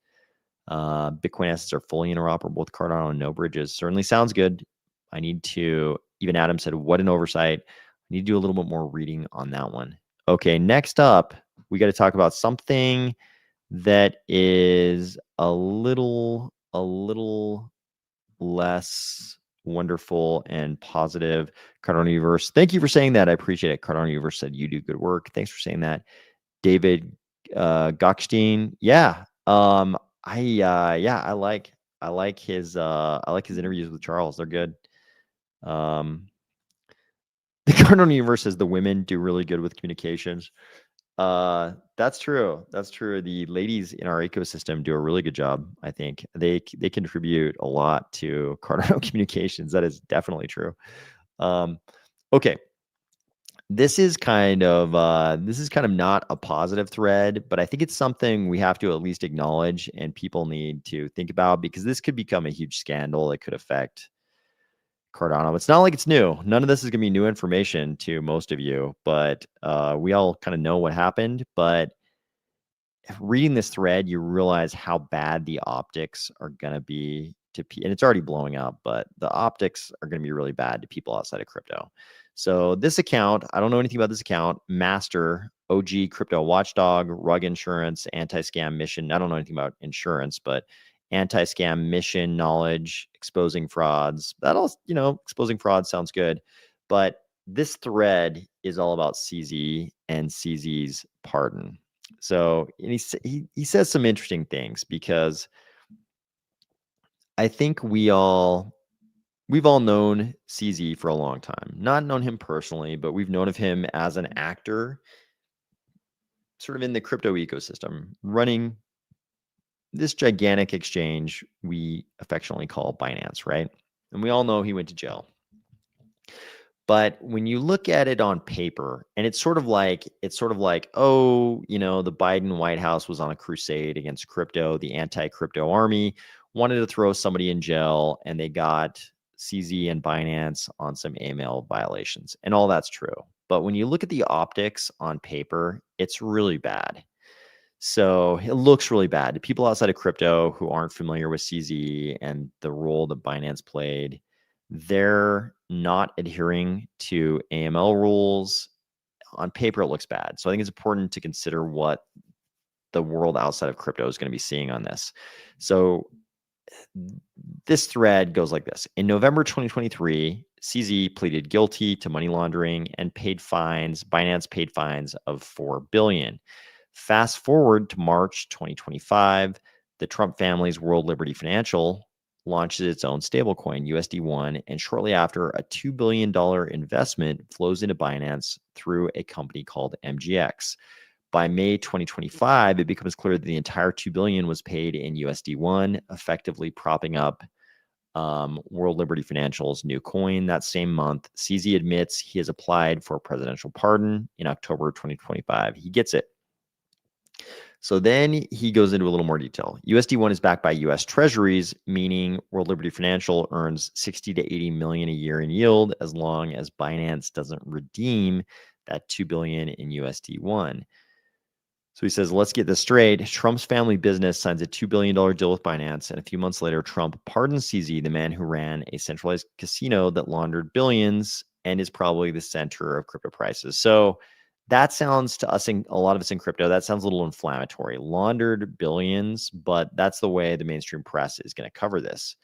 Speaker 1: Bitcoin assets are fully interoperable with Cardano and no bridges. Certainly sounds good. I need to, even Adam said, what an oversight. I need to do a little bit more reading on that one. Okay, next up, we got to talk about something that is a little less wonderful and positive. Cardano Universe. Thank you for saying that. I appreciate it. Cardano Universe said you do good work. Thanks for saying that. David Gockstein. Yeah. I like his interviews with Charles. They're good. The Cardano Universe says the women do really good with communications. That's true. That's true. The ladies in our ecosystem do a really good job. I think they contribute a lot to Cardano communications. That is definitely true. Okay. This is kind of not a positive thread, but I think it's something we have to at least acknowledge and people need to think about, because this could become a huge scandal that could affect Cardano. It's not like it's new. None of this is going to be new information to most of you, but we all kind of know what happened. But reading this thread, you realize how bad the optics are going to be and it's already blowing up, but the optics are going to be really bad to people outside of crypto. So this account, I don't know anything about this account. Master, OG Crypto Watchdog, Rug Insurance, Anti-Scam Mission. I don't know anything about insurance, but anti-scam mission knowledge, exposing frauds. That'll, exposing fraud sounds good. But this thread is all about CZ and CZ's pardon. So and he says some interesting things, because I think we've all known CZ for a long time. Not known him personally, but we've known of him as an actor sort of in the crypto ecosystem, running this gigantic exchange we affectionately call Binance, right? And we all know he went to jail. But when you look at it on paper, and it's sort of like, oh, the Biden White House was on a crusade against crypto. The anti-crypto army wanted to throw somebody in jail, and they got CZ and Binance on some AML violations, and all that's true. But when you look at the optics on paper, it's really bad. So it looks really bad to people outside of crypto who aren't familiar with CZ and the role that Binance played. They're not adhering to AML rules. On paper, it looks bad. So I think it's important to consider what the world outside of crypto is going to be seeing on this. So this thread goes like this. In November 2023, CZ pleaded guilty to money laundering and paid fines. Binance paid fines of $4 billion. Fast forward to March 2025, the Trump family's World Liberty Financial launches its own stablecoin, USD1, and shortly after, a $2 billion investment flows into Binance through a company called MGX. By May 2025, it becomes clear that the entire $2 billion was paid in USD1, effectively propping up World Liberty Financial's new coin. That same month, CZ admits he has applied for a presidential pardon in October 2025. He gets it. So then he goes into a little more detail. USD1 is backed by US Treasuries, meaning World Liberty Financial earns 60 to 80 million a year in yield as long as Binance doesn't redeem that 2 billion in USD1. So he says, let's get this straight. Trump's family business signs a $2 billion deal with Binance. And a few months later, Trump pardons CZ, the man who ran a centralized casino that laundered billions and is probably the center of crypto prices. So that sounds to us, a lot of us in crypto, that sounds a little inflammatory. Laundered billions, but that's the way the mainstream press is going to cover this.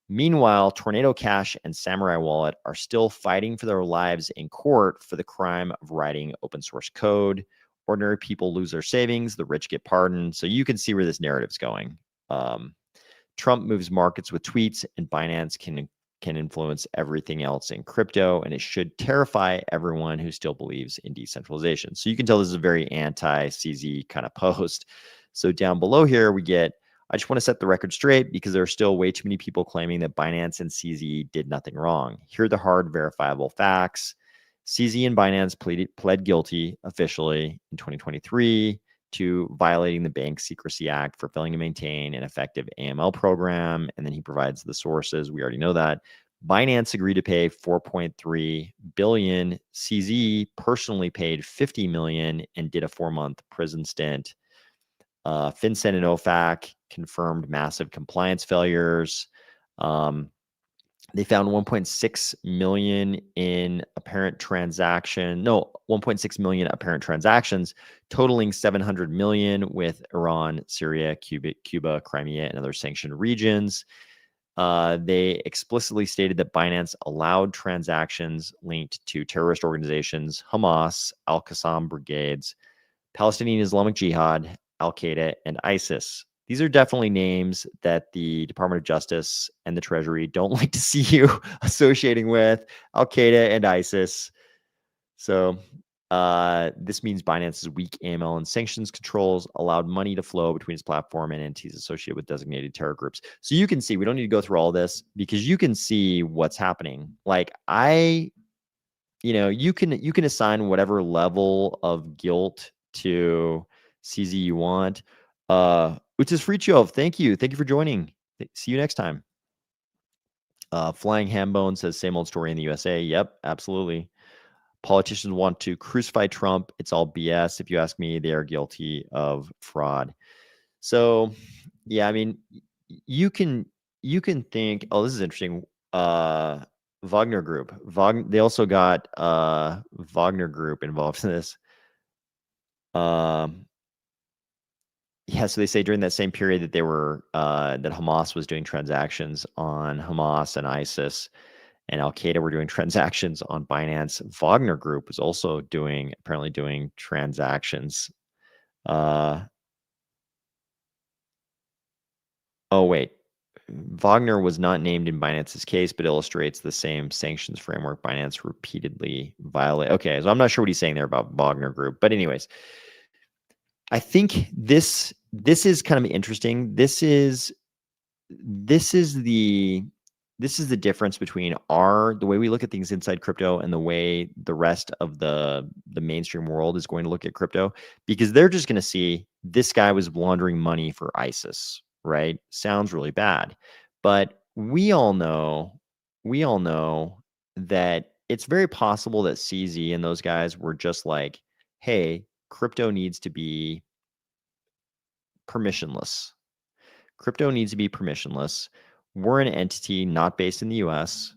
Speaker 1: Meanwhile, Tornado Cash and Samurai Wallet are still fighting for their lives in court for the crime of writing open source code. Ordinary people lose their savings, the rich get pardoned. So you can see where this narrative's going. Trump moves markets with tweets, and Binance can influence everything else in crypto, and it should terrify everyone who still believes in decentralization. So you can tell this is a very anti-CZ kind of post. So down below here, we get, I just want to set the record straight because there are still way too many people claiming that Binance and CZ did nothing wrong. Here are the hard, verifiable facts. CZ and Binance pled guilty officially in 2023 to violating the Bank Secrecy Act for failing to maintain an effective AML program. And then he provides the sources. We already know that. Binance agreed to pay 4.3 billion. CZ personally paid 50 million and did a 4-month prison stint. FinCEN and OFAC confirmed massive compliance failures. They found 1.6 million in apparent transaction. No, 1.6 million apparent transactions, totaling 700 million with Iran, Syria, Cuba, Crimea, and other sanctioned regions. They explicitly stated that Binance allowed transactions linked to terrorist organizations, Hamas, Al-Qassam brigades, Palestinian Islamic Jihad, Al-Qaeda, and ISIS. These are definitely names that the Department of Justice and the Treasury don't like to see you associating with, Al-Qaeda and ISIS. So this means Binance's weak AML and sanctions controls allowed money to flow between its platform and entities associated with designated terror groups. So you can see, we don't need to go through all this because you can see what's happening. Like you can assign whatever level of guilt to CZ you want. Which is free Chove. Thank you for joining. See you next time. Flying Hambone says same old story in the USA. Yep, absolutely. Politicians want to crucify Trump. It's all BS. If you ask me, they are guilty of fraud. So yeah, I mean, you can think, oh, this is interesting. Wagner Group. They also got Wagner Group involved in this. Yeah, so they say during that same period that they were that Hamas was doing transactions on Hamas and ISIS, and Al Qaeda were doing transactions on Binance. Wagner Group was also apparently doing transactions. Oh wait, Wagner was not named in Binance's case, but illustrates the same sanctions framework Binance repeatedly violate. Okay, so I'm not sure what he's saying there about Wagner Group, but anyways, I think this is kind of interesting. This is the difference between the way we look at things inside crypto and the way the rest of the mainstream world is going to look at crypto, because they're just going to see this guy was laundering money for ISIS, right? Sounds really bad, but we all know that it's very possible that CZ and those guys were just like, hey, crypto needs to be permissionless. Crypto needs to be permissionless. We're an entity not based in the US.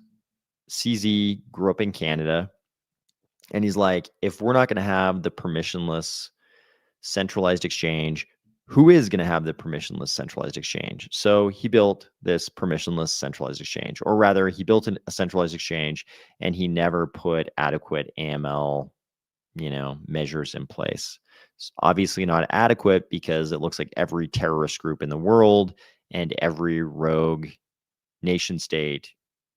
Speaker 1: CZ grew up in Canada. And he's like, if we're not going to have the permissionless centralized exchange, who is going to have the permissionless centralized exchange? So he built this permissionless centralized exchange, or rather, he built a centralized exchange and he never put adequate AML, measures in place. It's obviously not adequate because it looks like every terrorist group in the world and every rogue nation state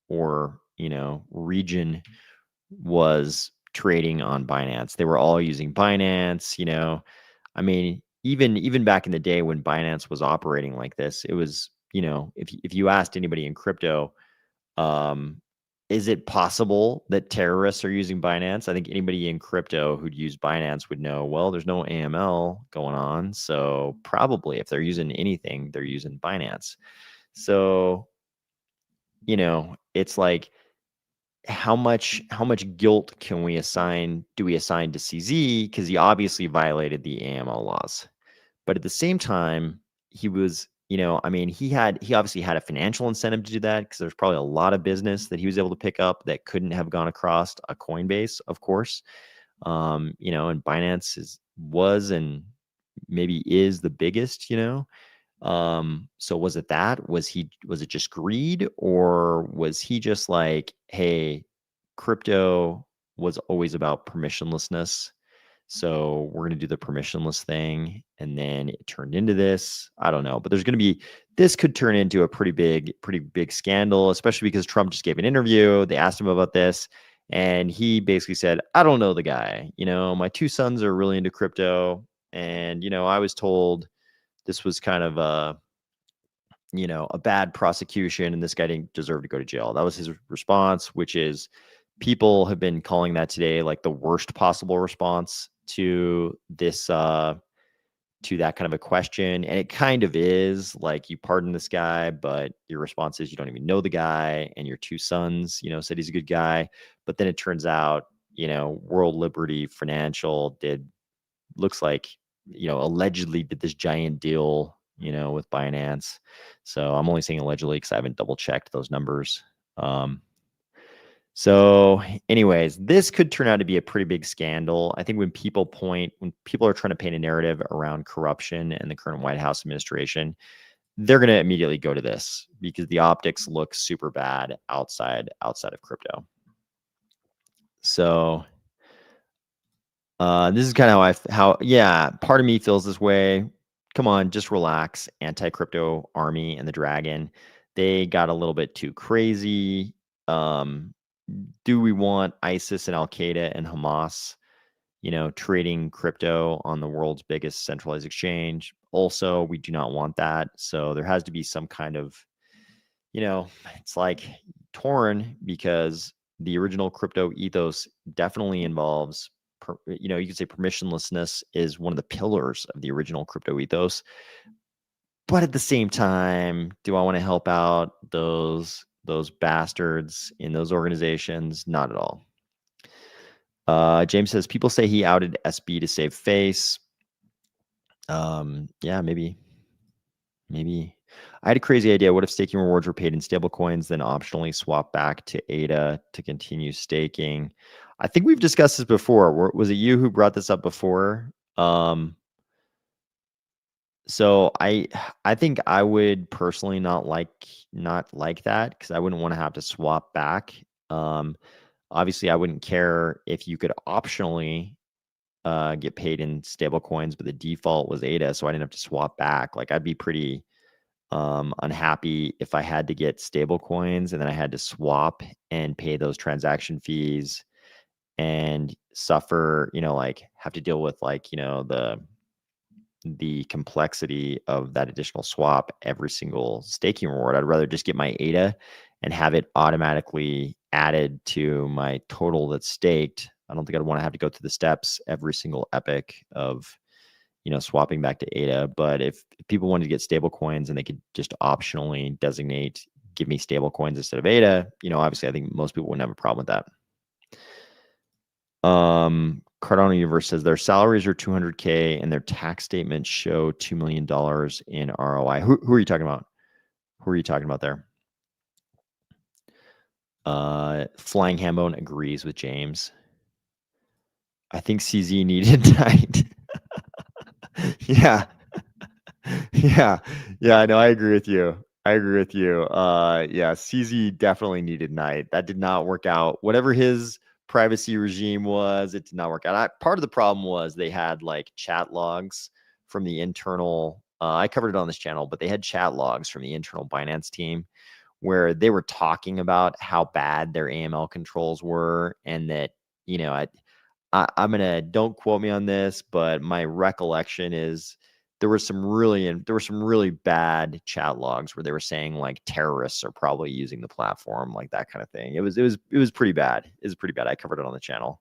Speaker 1: or, region was trading on Binance. They were all using Binance, I mean, even back in the day when Binance was operating like this, it was, if you asked anybody in crypto, is it possible that terrorists are using Binance? I think anybody in crypto who'd use Binance would know, well, there's no AML going on. So probably if they're using anything, they're using Binance. So, it's like how much guilt do we assign to CZ, because he obviously violated the AML laws. But at the same time, he was, I mean, he obviously had a financial incentive to do that, because there's probably a lot of business that he was able to pick up that couldn't have gone across a Coinbase, of course. And Binance was and maybe is the biggest, so was it that? Was it just greed, or was he just like, hey, crypto was always about permissionlessness, so we're going to do the permissionless thing, and then it turned into this? I don't know, but this could turn into a pretty big scandal, especially because Trump just gave an interview. They asked him about this, and he basically said, I don't know the guy. My two sons are really into crypto, and I was told this was kind of a bad prosecution, and this guy didn't deserve to go to jail. That was his response, which is, people have been calling that today like the worst possible response to this, to that kind of a question. And it kind of is like, you pardon this guy, but your response is you don't even know the guy, and your two sons, said he's a good guy. But then it turns out, World Liberty Financial looks like, allegedly did this giant deal, with Binance. So I'm only saying allegedly because I haven't double checked those numbers. So anyways, this could turn out to be a pretty big scandal. I think when people are trying to paint a narrative around corruption and the current White House administration, they're going to immediately go to this, because the optics look super bad outside of crypto. So this is kind of how part of me feels this way. Come on, just relax. Anti-crypto army and the dragon, they got a little bit too crazy. Do we want ISIS and Al Qaeda and Hamas, trading crypto on the world's biggest centralized exchange? Also, we do not want that. So there has to be some kind of, it's like torn, because the original crypto ethos definitely involves, you could say permissionlessness is one of the pillars of the original crypto ethos. But at the same time, do I want to help out those bastards in those organizations? Not at all. James says, people say he outed SB to save face. Yeah, maybe. I had a crazy idea. What if staking rewards were paid in stable coins, then optionally swap back to ADA to continue staking? I think we've discussed this before. Was it you who brought this up before? So I think I would personally not like that, because I wouldn't want to have to swap back. Obviously, I wouldn't care if you could optionally get paid in stable coins, but the default was ADA, so I didn't have to swap back. Like, I'd be pretty unhappy if I had to get stable coins and then I had to swap and pay those transaction fees and suffer, like have to deal with like, the complexity of that additional swap every single staking reward. I'd rather just get my ADA and have it automatically added to my total that's staked. I don't think I'd want to have to go through the steps every single epoch of, swapping back to ADA. But if people wanted to get stable coins and they could just optionally give me stable coins instead of ADA, obviously I think most people wouldn't have a problem with that. Cardano Universe says their salaries are $200K and their tax statements show $2 million in ROI. Who are you talking about? Who are you talking about there? Flying Hambone agrees with James. I think CZ needed night. Yeah. Yeah. No, I agree with you. Yeah, CZ definitely needed night. That did not work out. Whatever his privacy regime was, it did not work out. Part of the problem was they had like chat logs from the internal, I covered it on this channel, but they had chat logs from the internal Binance team where they were talking about how bad their AML controls were, and that, I'm gonna, don't quote me on this, but my recollection is there were some really bad chat logs where they were saying like terrorists are probably using the platform, like that kind of thing. It was pretty bad. It was pretty bad. I covered it on the channel.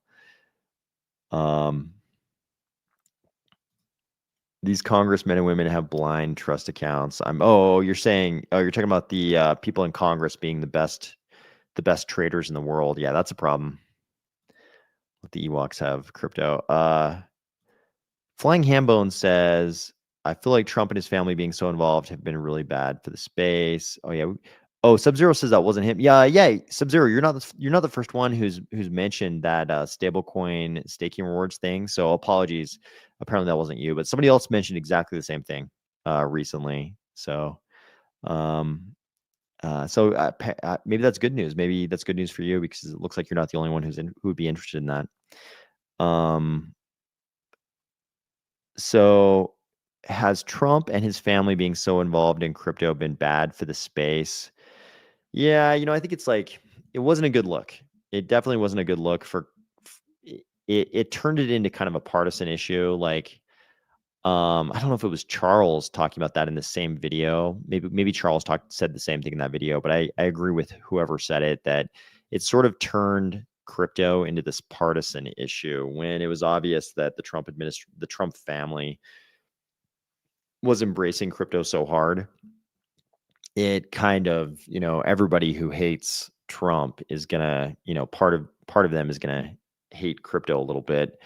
Speaker 1: These congressmen and women have blind trust accounts. You're talking about the people in Congress being the best the best traders in the world. Yeah, that's a problem. Let the Ewoks have crypto. Flying Hambone says, I feel like Trump and his family being so involved have been really bad for the space. Oh yeah. Oh, Sub-Zero says that wasn't him. Yeah. Sub-Zero, you're not the first one who's mentioned that stablecoin staking rewards thing. So apologies. Apparently that wasn't you, but somebody else mentioned exactly the same thing recently. So maybe that's good news. Maybe that's good news for you because it looks like you're not the only one who would be interested in that. So has Trump and his family being so involved in crypto been bad for the space? Yeah, I think it's like it wasn't a good look. It definitely wasn't a good look for it turned it into kind of a partisan issue. Like I don't know if it was Charles talking about that in the same video. Maybe Charles said the same thing in that video, but I agree with whoever said it that it sort of turned crypto into this partisan issue when it was obvious that the Trump family was embracing crypto so hard. It kind of, everybody who hates Trump is gonna, part of them is gonna hate crypto a little bit.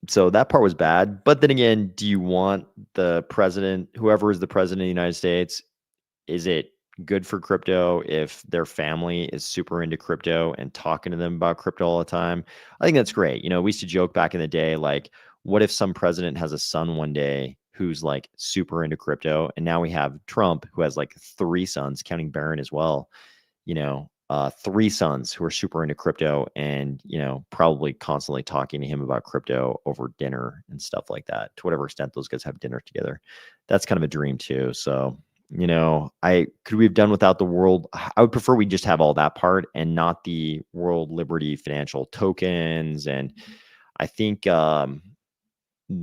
Speaker 1: So that part was bad. But then again, do you want the president, whoever is the president of the United States, is it good for crypto if their family is super into crypto and talking to them about crypto all the time? I think that's great. We used to joke back in the day, like, what if some president has a son one day who's like super into crypto? And now we have Trump who has like 3 sons, counting Barron as well, 3 sons who are super into crypto and, probably constantly talking to him about crypto over dinner and stuff like that, to whatever extent those guys have dinner together. That's kind of a dream too. So, could we have done without the world? I would prefer we just have all that part and not the World Liberty financial tokens. And I think the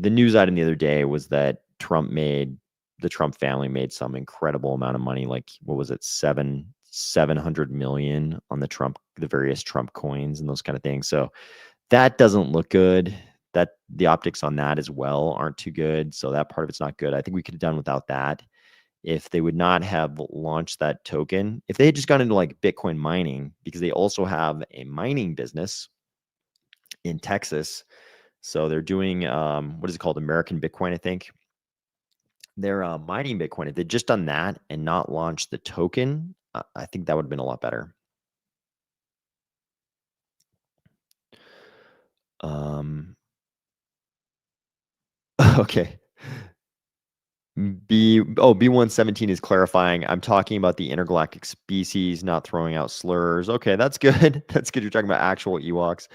Speaker 1: news item the other day was that the Trump family made some incredible amount of money. Like, what was it? 700 million on the various Trump coins and those kind of things. So that doesn't look good. That the optics on that as well aren't too good. So that part of it's not good. I think we could have done without that. If they would not have launched that token, if they had just gone into like Bitcoin mining, because they also have a mining business in Texas. So they're doing what is it called? American Bitcoin, I think. They're mining Bitcoin. If they'd just done that and not launched the token, I think that would have been a lot better. Okay. B117 is clarifying. I'm talking about the intergalactic species, not throwing out slurs. Okay, that's good. That's good. You're talking about actual Ewoks.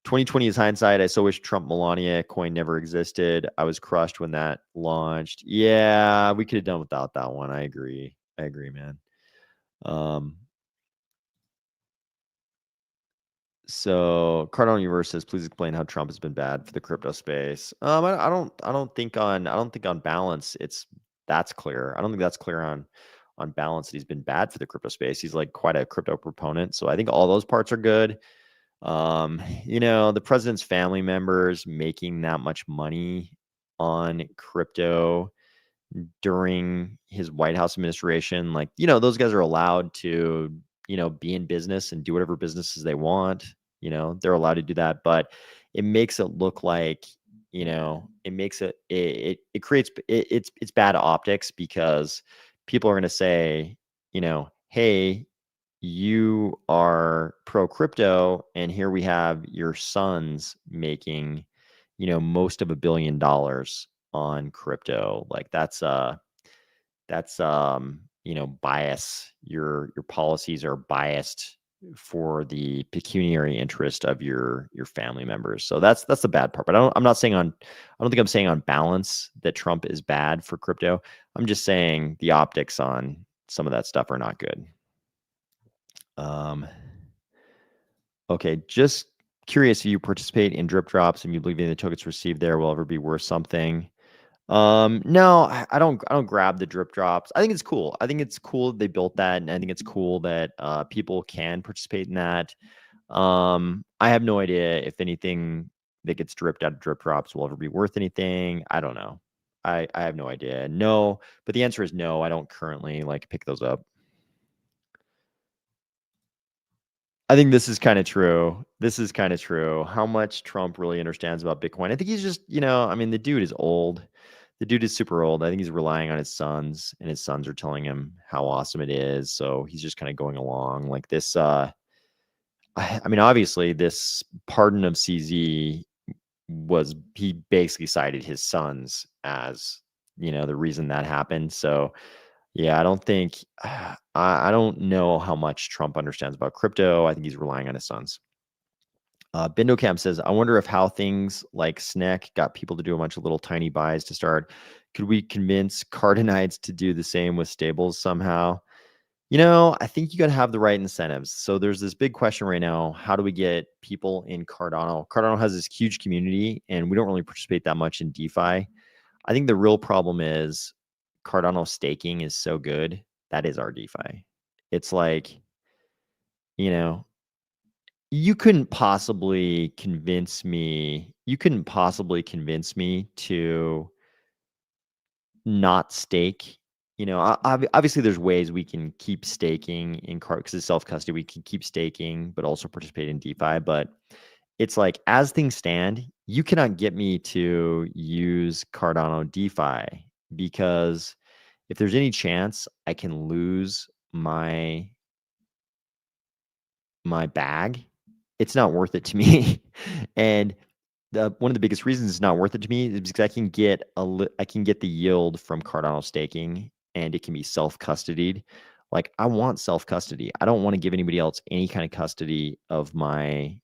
Speaker 1: 2020 is hindsight. I so wish Trump Melania coin never existed. I was crushed when that launched. Yeah, we could have done without that one. I agree, man. So Cardano Universe says, please explain how Trump has been bad for the crypto space. I don't think on balance that's clear. I don't think that's clear on balance that he's been bad for the crypto space. He's like quite a crypto proponent. So I think all those parts are good. The president's family members making that much money on crypto during his White House administration, like, those guys are allowed to, be in business and do whatever businesses they want. They're allowed to do that, but it makes it look like, it makes it creates it's bad optics because people are going to say, hey, you are pro crypto and here we have your sons making, most of $1 billion on crypto. Like that's bias. Your policies are biased for the pecuniary interest of your family members. So that's the bad part. But I'm not saying I don't think I'm saying on balance that Trump is bad for crypto. I'm just saying the optics on some of that stuff are not good. Okay, just curious if you participate in drip drops and you believe any of the tokens received there will ever be worth something. No, I don't grab the drip drops. I think it's cool. I think it's cool that they built that, and I think it's cool that people can participate in that. I have no idea if anything that gets dripped out of drip drops will ever be worth anything. I don't know. I have no idea. No, but the answer is no. I don't currently like pick those up. I think this is kind of true. This is kind of true. How much Trump really understands about Bitcoin. I think he's just, I mean, the dude is old. The dude is super old. I think he's relying on his sons, and his sons are telling him how awesome it is. So he's just kind of going along like this. I mean, obviously, this pardon of CZ he basically cited his sons as, the reason that happened. So yeah, I don't think I don't know how much Trump understands about crypto. I think he's relying on his sons. Bindocam says, I wonder if how things like SNEC got people to do a bunch of little tiny buys to start. Could we convince Cardanites to do the same with stables somehow? I think you got to have the right incentives. So there's this big question right now. How do we get people in Cardano? Cardano has this huge community, and we don't really participate that much in DeFi. I think the real problem is Cardano staking is so good. That is our DeFi. It's like, you know, you couldn't possibly convince me to not stake. Obviously there's ways we can keep staking in card because it's self-custody. We can keep staking, but also participate in DeFi. But it's like, as things stand, you cannot get me to use Cardano DeFi because if there's any chance I can lose my bag, it's not worth it to me. And one of the biggest reasons it's not worth it to me is because I can get the yield from Cardano staking, and it can be self-custodied. Like, I want self-custody. I don't want to give anybody else any kind of custody of my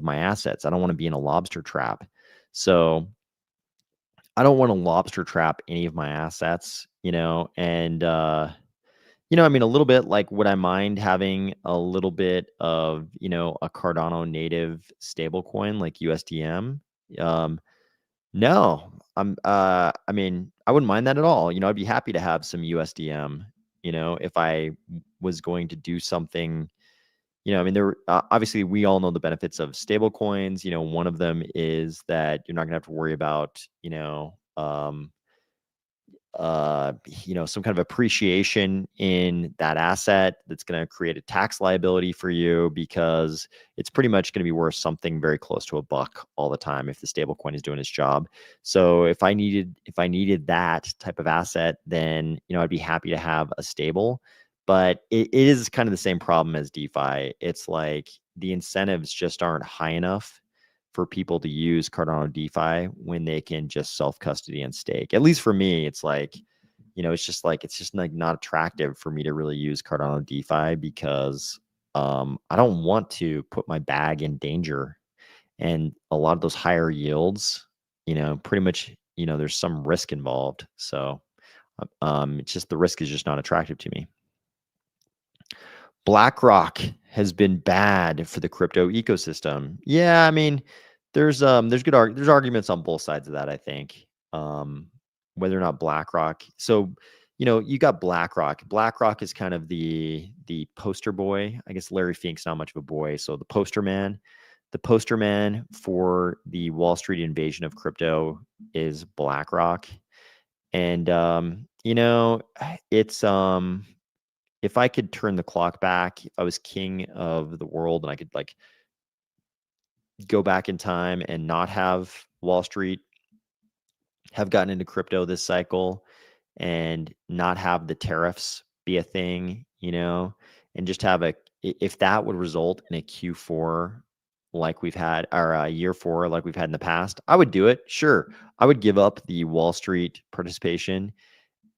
Speaker 1: assets. I don't want to be in a lobster trap. So I don't want to lobster trap any of my assets, and I mean, a little bit like, would I mind having a little bit of, a Cardano native stable coin like USDM? No, I mean, I wouldn't mind that at all. I'd be happy to have some USDM, if I was going to do something, I mean, obviously we all know the benefits of stable coins. One of them is that you're not gonna have to worry about, some kind of appreciation in that asset that's going to create a tax liability for you, because it's pretty much going to be worth something very close to $1 all the time if the stable coin is doing its job. So if I needed that type of asset, then I'd be happy to have a stable. But it is kind of the same problem as DeFi. It's like the incentives just aren't high enough for people to use Cardano DeFi when they can just self-custody and stake. At least for me, it's like, it's just like not attractive for me to really use Cardano DeFi because I don't want to put my bag in danger. And a lot of those higher yields, pretty much, there's some risk involved. So it's just, the risk is just not attractive to me. BlackRock has been bad for the crypto ecosystem. Yeah, I mean, there's arguments on both sides of that, I think. Whether or not BlackRock. So, you got BlackRock. BlackRock is kind of the poster boy. I guess Larry Fink's not much of a boy, so the poster man. The poster man for the Wall Street invasion of crypto is BlackRock. And it's if I could turn the clock back, if I was king of the world and I could like go back in time and not have Wall Street have gotten into crypto this cycle and not have the tariffs be a thing, and just have if that would result in a Q4 like we've had, or a year 4 like we've had in the past, I would do it. Sure. I would give up the Wall Street participation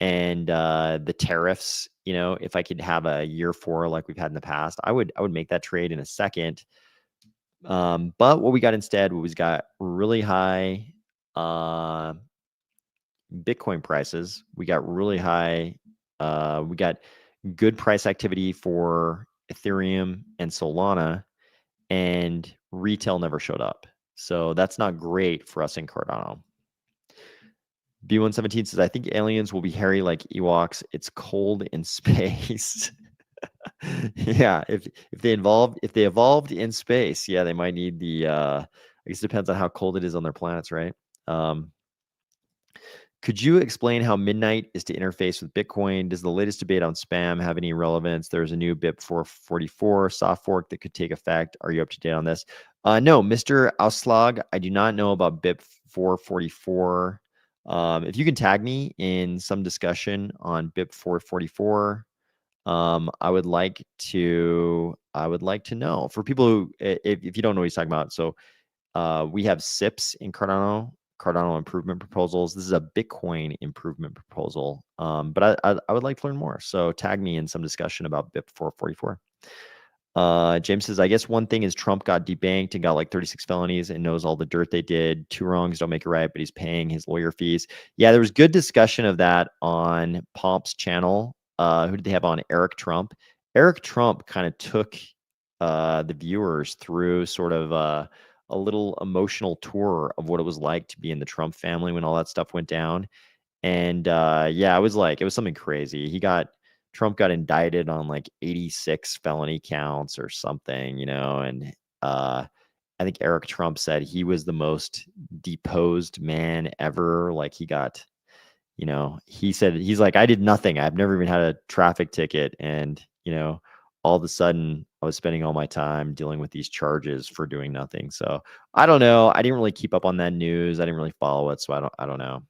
Speaker 1: and the tariffs, if I could have a year 4 like we've had in the past, I would make that trade in a second. But what we got instead was got really high Bitcoin prices. We got really high. We got good price activity for Ethereum and Solana, and retail never showed up. So that's not great for us in Cardano. B117 says, I think aliens will be hairy like Ewoks. It's cold in space. Yeah, if they evolved in space, yeah, they might need the I guess it depends on how cold it is on their planets, right? Could you explain how Midnight is to interface with Bitcoin? Does the latest debate on spam have any relevance? There's a new BIP 444 soft fork that could take effect. Are you up to date on this? No, Mr. Auslag, I do not know about BIP 444. If you can tag me in some discussion on BIP 444, I would like to know. For people who, if you don't know what he's talking about, so we have SIPs in Cardano improvement proposals. This is a Bitcoin improvement proposal, but I would like to learn more. So tag me in some discussion about BIP 444. James says, I guess one thing is Trump got debanked and got like 36 felonies and knows all the dirt they did. 2 wrongs don't make it right, but he's paying his lawyer fees. Yeah, there was good discussion of that on Pomp's channel. Who did they have on? Eric Trump. Eric Trump kind of took the viewers through sort of a little emotional tour of what it was like to be in the Trump family when all that stuff went down. And yeah, it was something crazy. Trump got indicted on like 86 felony counts or something, and I think Eric Trump said he was the most deposed man ever. Like he said, he's like, I did nothing. I've never even had a traffic ticket. And, all of a sudden I was spending all my time dealing with these charges for doing nothing. So I don't know. I didn't really keep up on that news. I didn't really follow it. So I don't know.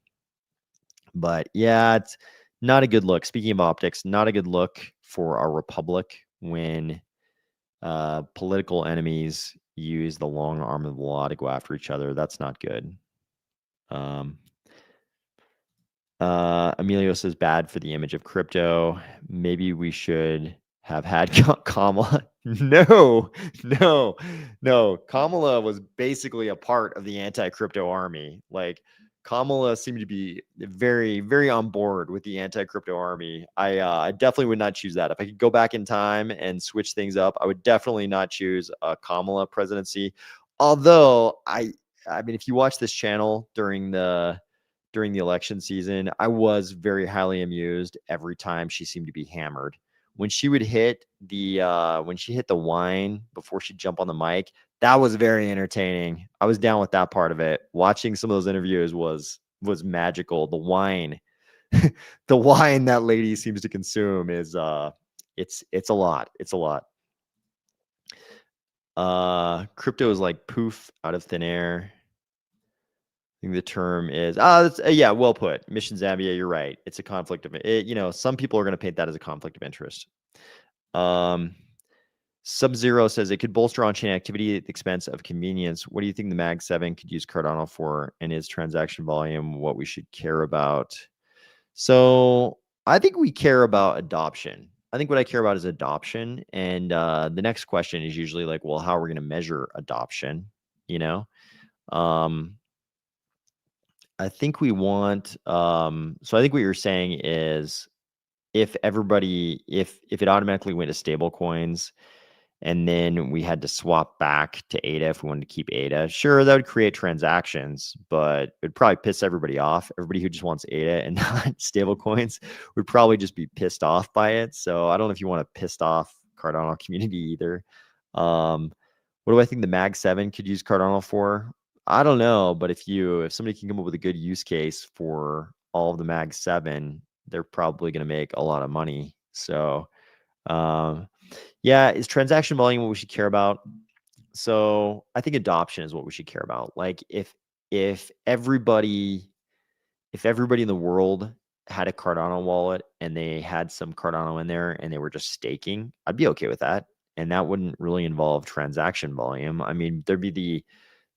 Speaker 1: But yeah, it's not a good look. Speaking of optics, not a good look for our republic when political enemies use the long arm of the law to go after each other. That's not good. Emilio says bad for the image of crypto. Maybe we should have had Kamala. No. Kamala was basically a part of the anti-crypto army. Like Kamala seemed to be very, very on board with the anti-crypto army. I definitely would not choose that. If I could go back in time and switch things up, I would definitely not choose a Kamala presidency. Although I mean, if you watch this channel during the election season, I was very highly amused every time she seemed to be hammered. When she would hit when she hit the wine before she'd jump on the mic, that was very entertaining. I was down with that part of it. Watching some of those interviews was magical. The wine, the wine that lady seems to consume is it's a lot. It's a lot. Crypto is like poof out of thin air. I think the term is yeah, well put. Mission Zambia, you're right. It's a conflict of some people are going to paint that as a conflict of interest. Sub-Zero says it could bolster on-chain activity at the expense of convenience. What do you think the Mag 7 could use Cardano for, and is transaction volume what we should care about? So I think we care about adoption. I think what I care about is adoption. And the next question is usually like, well, how are we going to measure adoption? I think we want, so I think what you're saying is if it automatically went to stable coins and then we had to swap back to ADA if we wanted to keep ADA, sure, that would create transactions, but it would probably piss everybody off. Everybody who just wants ADA and not stable coins would probably just be pissed off by it. So I don't know if you want a pissed off Cardano community either. What do I think the Mag 7 could use Cardano for? I don't know, but if somebody can come up with a good use case for all of the Mag 7, they're probably going to make a lot of money. So, yeah, is transaction volume what we should care about? So I think adoption is what we should care about. Like if everybody in the world had a Cardano wallet and they had some Cardano in there and they were just staking, I'd be okay with that. And that wouldn't really involve transaction volume. I mean, there'd be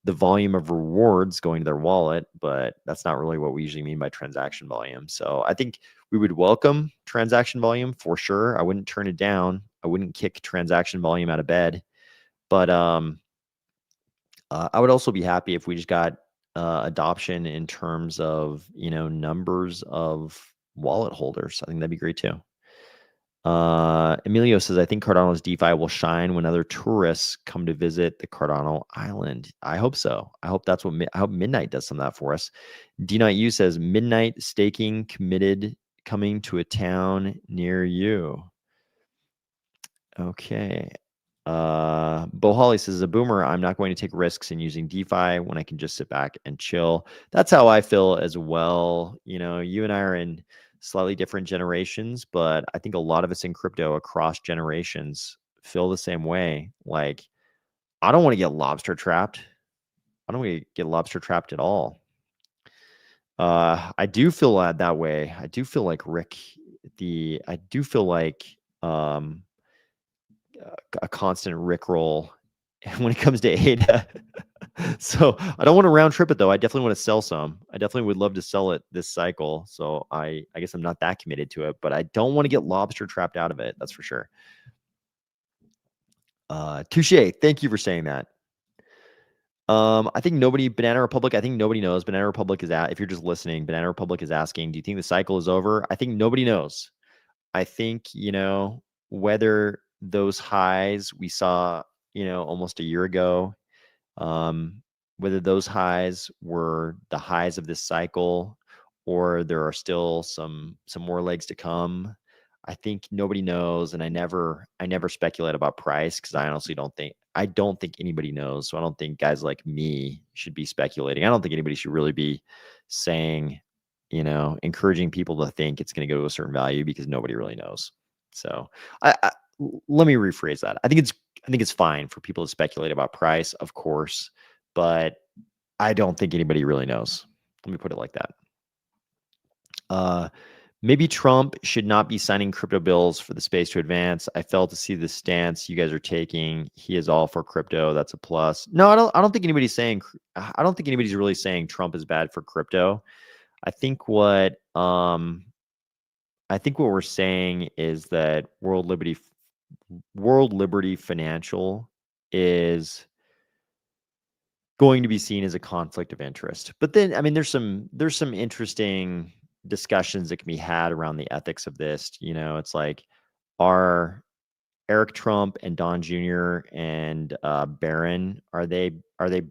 Speaker 1: the volume of rewards going to their wallet, but that's not really what we usually mean by transaction volume. So I think we would welcome transaction volume for sure. I wouldn't turn it down. I wouldn't kick transaction volume out of bed. But I would also be happy if we just got adoption in terms of numbers of wallet holders. I think that'd be great too. Emilio says, I think Cardano's DeFi will shine when other tourists come to visit the Cardano island. I hope so. I hope that's I hope Midnight does some of that for us. D9U says, Midnight staking committed coming to a town near you. Okay. Bo Holly says, as a boomer, I'm not going to take risks in using DeFi when I can just sit back and chill. That's how I feel as well. You know, you and I are in slightly different generations, but I think a lot of us in crypto across generations feel the same way. Like, I don't want to get lobster trapped. I don't want to get lobster trapped at all. I do feel that way. I do feel like Rick, I do feel like a constant Rickroll when it comes to ADA. So I don't want to round trip it though. I definitely want to sell some. I definitely would love to sell it this cycle. So I guess I'm not that committed to it, but I don't want to get lobster trapped out of it. That's for sure. Touche. Thank you for saying that. I think Banana Republic, I think nobody knows. Banana Republic is if you're just listening, Banana Republic is asking, do you think the cycle is over? I think nobody knows. I think, whether those highs we saw, almost a year ago, whether those highs were the highs of this cycle or there are still some more legs to come. I think nobody knows, and I never speculate about price because I don't think anybody knows. So I don't think guys like me should be speculating. I don't think anybody should really be saying, encouraging people to think it's going to go to a certain value because nobody really knows. So let me rephrase that. I think it's fine for people to speculate about price, of course, but I don't think anybody really knows. Let me put it like that. Maybe Trump should not be signing crypto bills for the space to advance. I fail to see the stance you guys are taking. He is all for crypto. That's a plus. No, I don't think anybody's really saying Trump is bad for crypto. I think what we're saying is that World Liberty Financial is going to be seen as a conflict of interest. But then, I mean, there's some interesting discussions that can be had around the ethics of this. It's like, are Eric Trump and Don Jr. and Barron, are they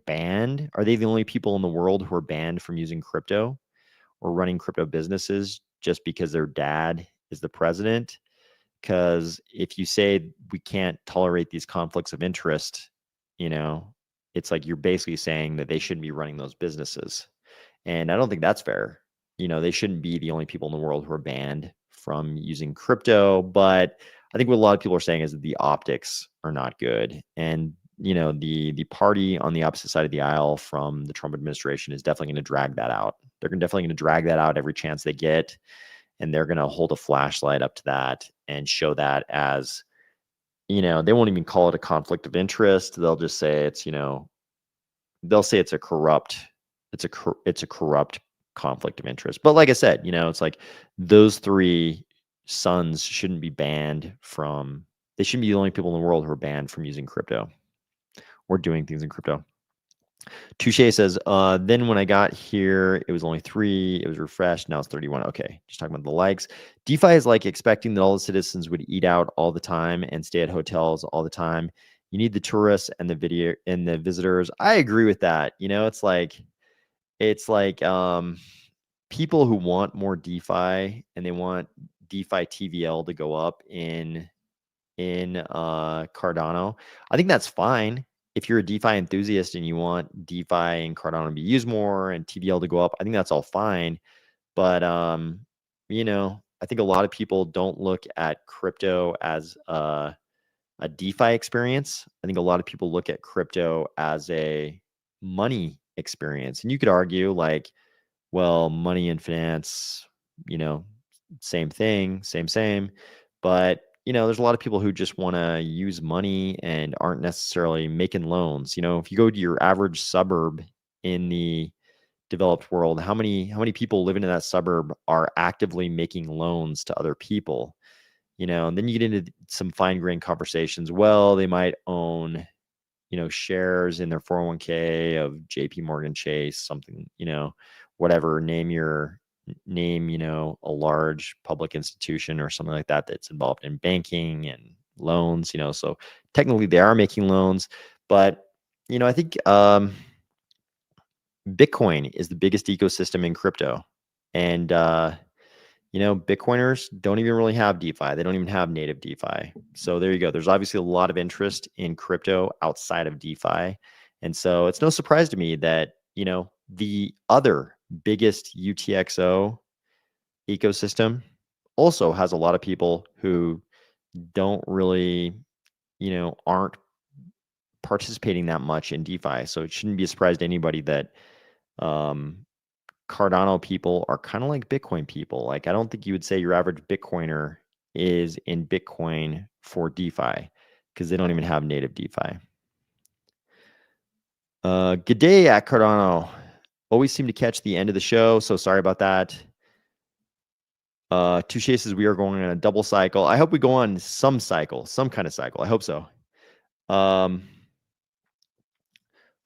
Speaker 1: banned? Are they the only people in the world who are banned from using crypto or running crypto businesses just because their dad is the president? Because if you say we can't tolerate these conflicts of interest, it's like you're basically saying that they shouldn't be running those businesses. And I don't think that's fair. They shouldn't be the only people in the world who are banned from using crypto. But I think what a lot of people are saying is that the optics are not good. And, the party on the opposite side of the aisle from the Trump administration is definitely going to drag that out. They're definitely going to drag that out every chance they get. And they're going to hold a flashlight up to that and show that as, they won't even call it a conflict of interest. They'll just say it's, they'll say it's a corrupt conflict of interest. But like I said, it's like those three sons shouldn't be banned from, they shouldn't be the only people in the world who are banned from using crypto or doing things in crypto. Touche says, then when I got here, it was only 3. It was refreshed. Now it's 31. Okay, just talking about the likes. DeFi is like expecting that all the citizens would eat out all the time and stay at hotels all the time. You need the tourists and the visitors. I agree with that. It's like people who want more DeFi and they want DeFi TVL to go up in Cardano. I think that's fine. If you're a DeFi enthusiast and you want DeFi and Cardano to be used more and TVL to go up, I think that's all fine. But I think a lot of people don't look at crypto as a DeFi experience. I think a lot of people look at crypto as a money experience. And you could argue like, well, money and finance, same thing, same. But there's a lot of people who just want to use money and aren't necessarily making loans. If you go to your average suburb in the developed world, how many people living in that suburb are actively making loans to other people? And then you get into some fine-grained conversations. Well, they might own, shares in their 401k of JP Morgan Chase, something, whatever, name, a large public institution or something like that that's involved in banking and loans, so technically they are making loans. But, I think Bitcoin is the biggest ecosystem in crypto. And, Bitcoiners don't even really have DeFi. They don't even have native DeFi. So there you go. There's obviously a lot of interest in crypto outside of DeFi. And so it's no surprise to me that, the other biggest UTXO ecosystem also has a lot of people who don't really, aren't participating that much in DeFi. So it shouldn't be a surprise to anybody that um, Cardano people are kind of like Bitcoin people. Like, I don't think you would say your average Bitcoiner is in Bitcoin for DeFi because they don't even have native DeFi. Good day at Cardano. Always seem to catch the end of the show, so sorry about that. Touche says we are going on a double cycle. I hope we go on some kind of cycle. I hope so.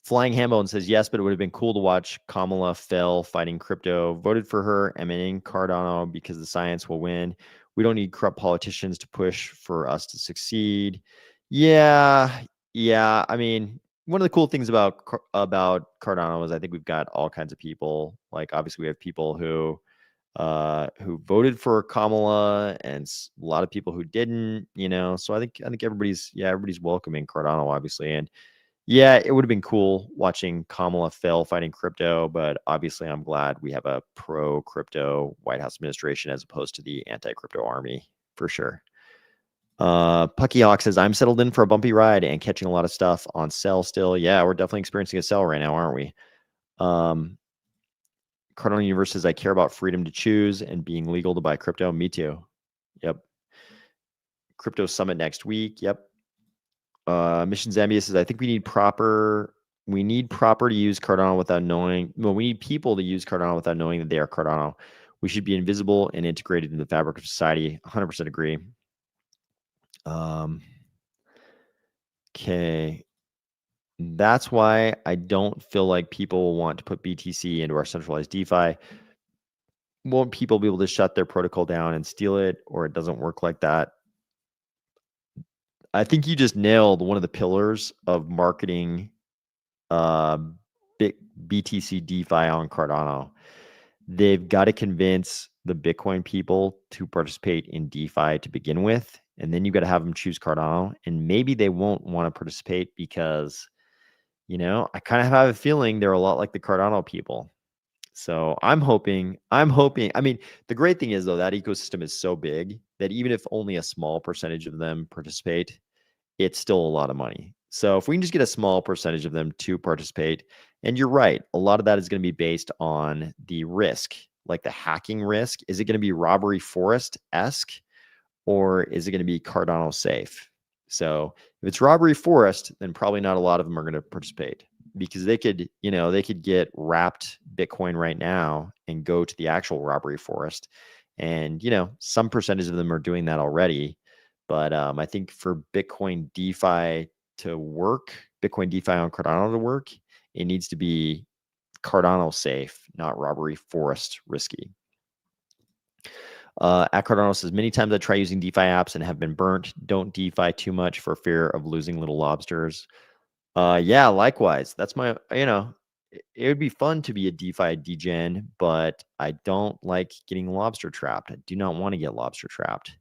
Speaker 1: Flying Hambone says yes, but it would have been cool to watch Kamala fail fighting crypto. Voted for her, eminent Cardano because the science will win. We don't need corrupt politicians to push for us to succeed. Yeah. I mean, one of the cool things about Cardano is I think we've got all kinds of people. Like, obviously, we have people who voted for Kamala and a lot of people who didn't. So I think everybody's welcoming Cardano, obviously, and yeah, it would have been cool watching Kamala fail fighting crypto, but obviously I'm glad we have a pro crypto White House administration as opposed to the anti crypto army for sure. Pucky Hawk says, I'm settled in for a bumpy ride and catching a lot of stuff on sell still. Yeah, we're definitely experiencing a sell right now, aren't we? Cardano Universe says, I care about freedom to choose and being legal to buy crypto. Me too. Yep. Crypto Summit next week. Yep. Mission Zambia says, I think we need proper to use Cardano without knowing. Well, we need people to use Cardano without knowing that they are Cardano. We should be invisible and integrated in the fabric of society. 100% agree. Okay. That's why I don't feel like people want to put BTC into our centralized DeFi. Won't people be able to shut their protocol down and steal it, or it doesn't work like that? I think you just nailed one of the pillars of marketing BTC DeFi on Cardano. They've got to convince the Bitcoin people to participate in DeFi to begin with, and then you got to have them choose Cardano. And maybe they won't want to participate because, I kind of have a feeling they're a lot like the Cardano people. So I'm hoping. I mean, the great thing is though that ecosystem is so big that even if only a small percentage of them participate, it's still a lot of money. So if we can just get a small percentage of them to participate, and you're right, a lot of that is going to be based on the risk, like the hacking risk. Is it going to be robbery forest-esque, or is it going to be Cardano safe? So if it's robbery forest, then probably not a lot of them are going to participate because they could get wrapped Bitcoin right now and go to the actual robbery forest. And, some percentage of them are doing that already. But I think for Bitcoin DeFi to work, Bitcoin DeFi on Cardano to work, it needs to be Cardano safe, not robbery forest risky. At Cardano says, many times I try using DeFi apps and have been burnt. Don't DeFi too much for fear of losing little lobsters. Yeah, likewise. That's my, it would be fun to be a DeFi degen, but I don't like getting lobster trapped. I do not want to get lobster trapped.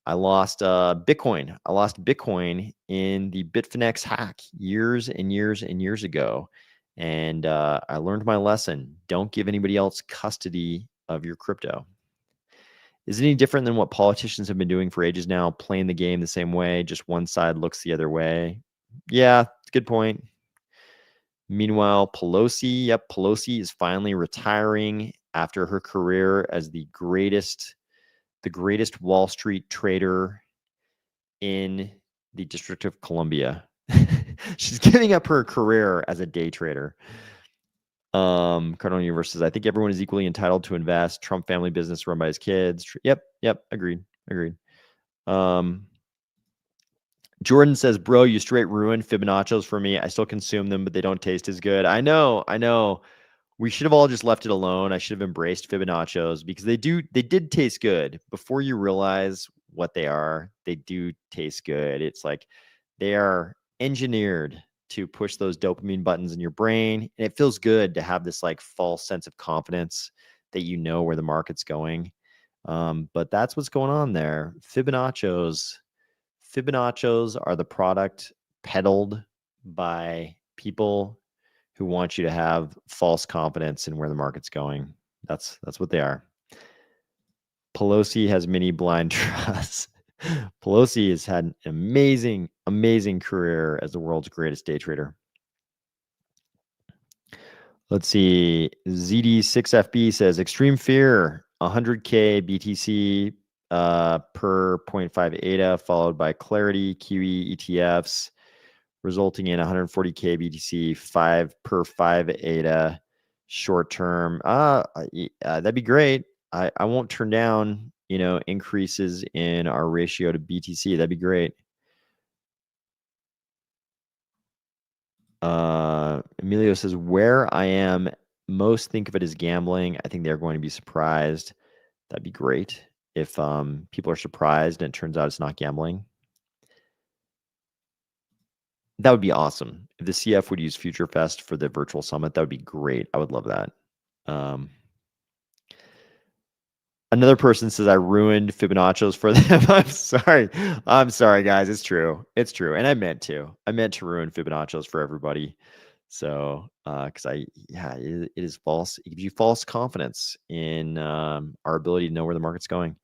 Speaker 1: I lost Bitcoin. I lost Bitcoin in the Bitfinex hack years and years and years ago. And I learned my lesson. Don't give anybody else custody of your crypto. Is it any different than what politicians have been doing for ages now, playing the game the same way, just one side looks the other way? Yeah, good point. Meanwhile, Pelosi is finally retiring after her career as the greatest Wall Street trader in the District of Columbia. She's giving up her career as a day trader. Cardano Universe says, I think everyone is equally entitled to invest. Trump family business run by his kids. Yep. Agreed. Jordan says, bro, you straight ruined Fibonaccios for me. I still consume them, but they don't taste as good. I know. We should have all just left it alone. I should have embraced Fibonaccios because they did taste good. Before you realize what they are, they do taste good. It's like they are engineered to push those dopamine buttons in your brain. And it feels good to have this like false sense of confidence that you know where the market's going. But that's what's going on there. Fibonaccios are the product peddled by people who want you to have false confidence in where the market's going. That's what they are. Pelosi has many blind trusts. Pelosi has had an amazing career as the world's greatest day trader. Let's see. ZD6FB says extreme fear, 100K BTC per 0.5 ADA, followed by Clarity QE ETFs, resulting in 140K BTC 5 per 5 ADA short term. That'd be great. I won't turn down, increases in our ratio to BTC. That'd be great. Emilio says, where I am, most think of it as gambling. I think they're going to be surprised. That'd be great if people are surprised and it turns out it's not gambling. That would be awesome. If the CF would use Future Fest for the virtual summit, that would be great. I would love that. Another person says I ruined Fibonaccios for them. I'm sorry, guys. It's true. And I meant to ruin Fibonaccios for everybody. So, because it is false. It gives you false confidence in our ability to know where the market's going.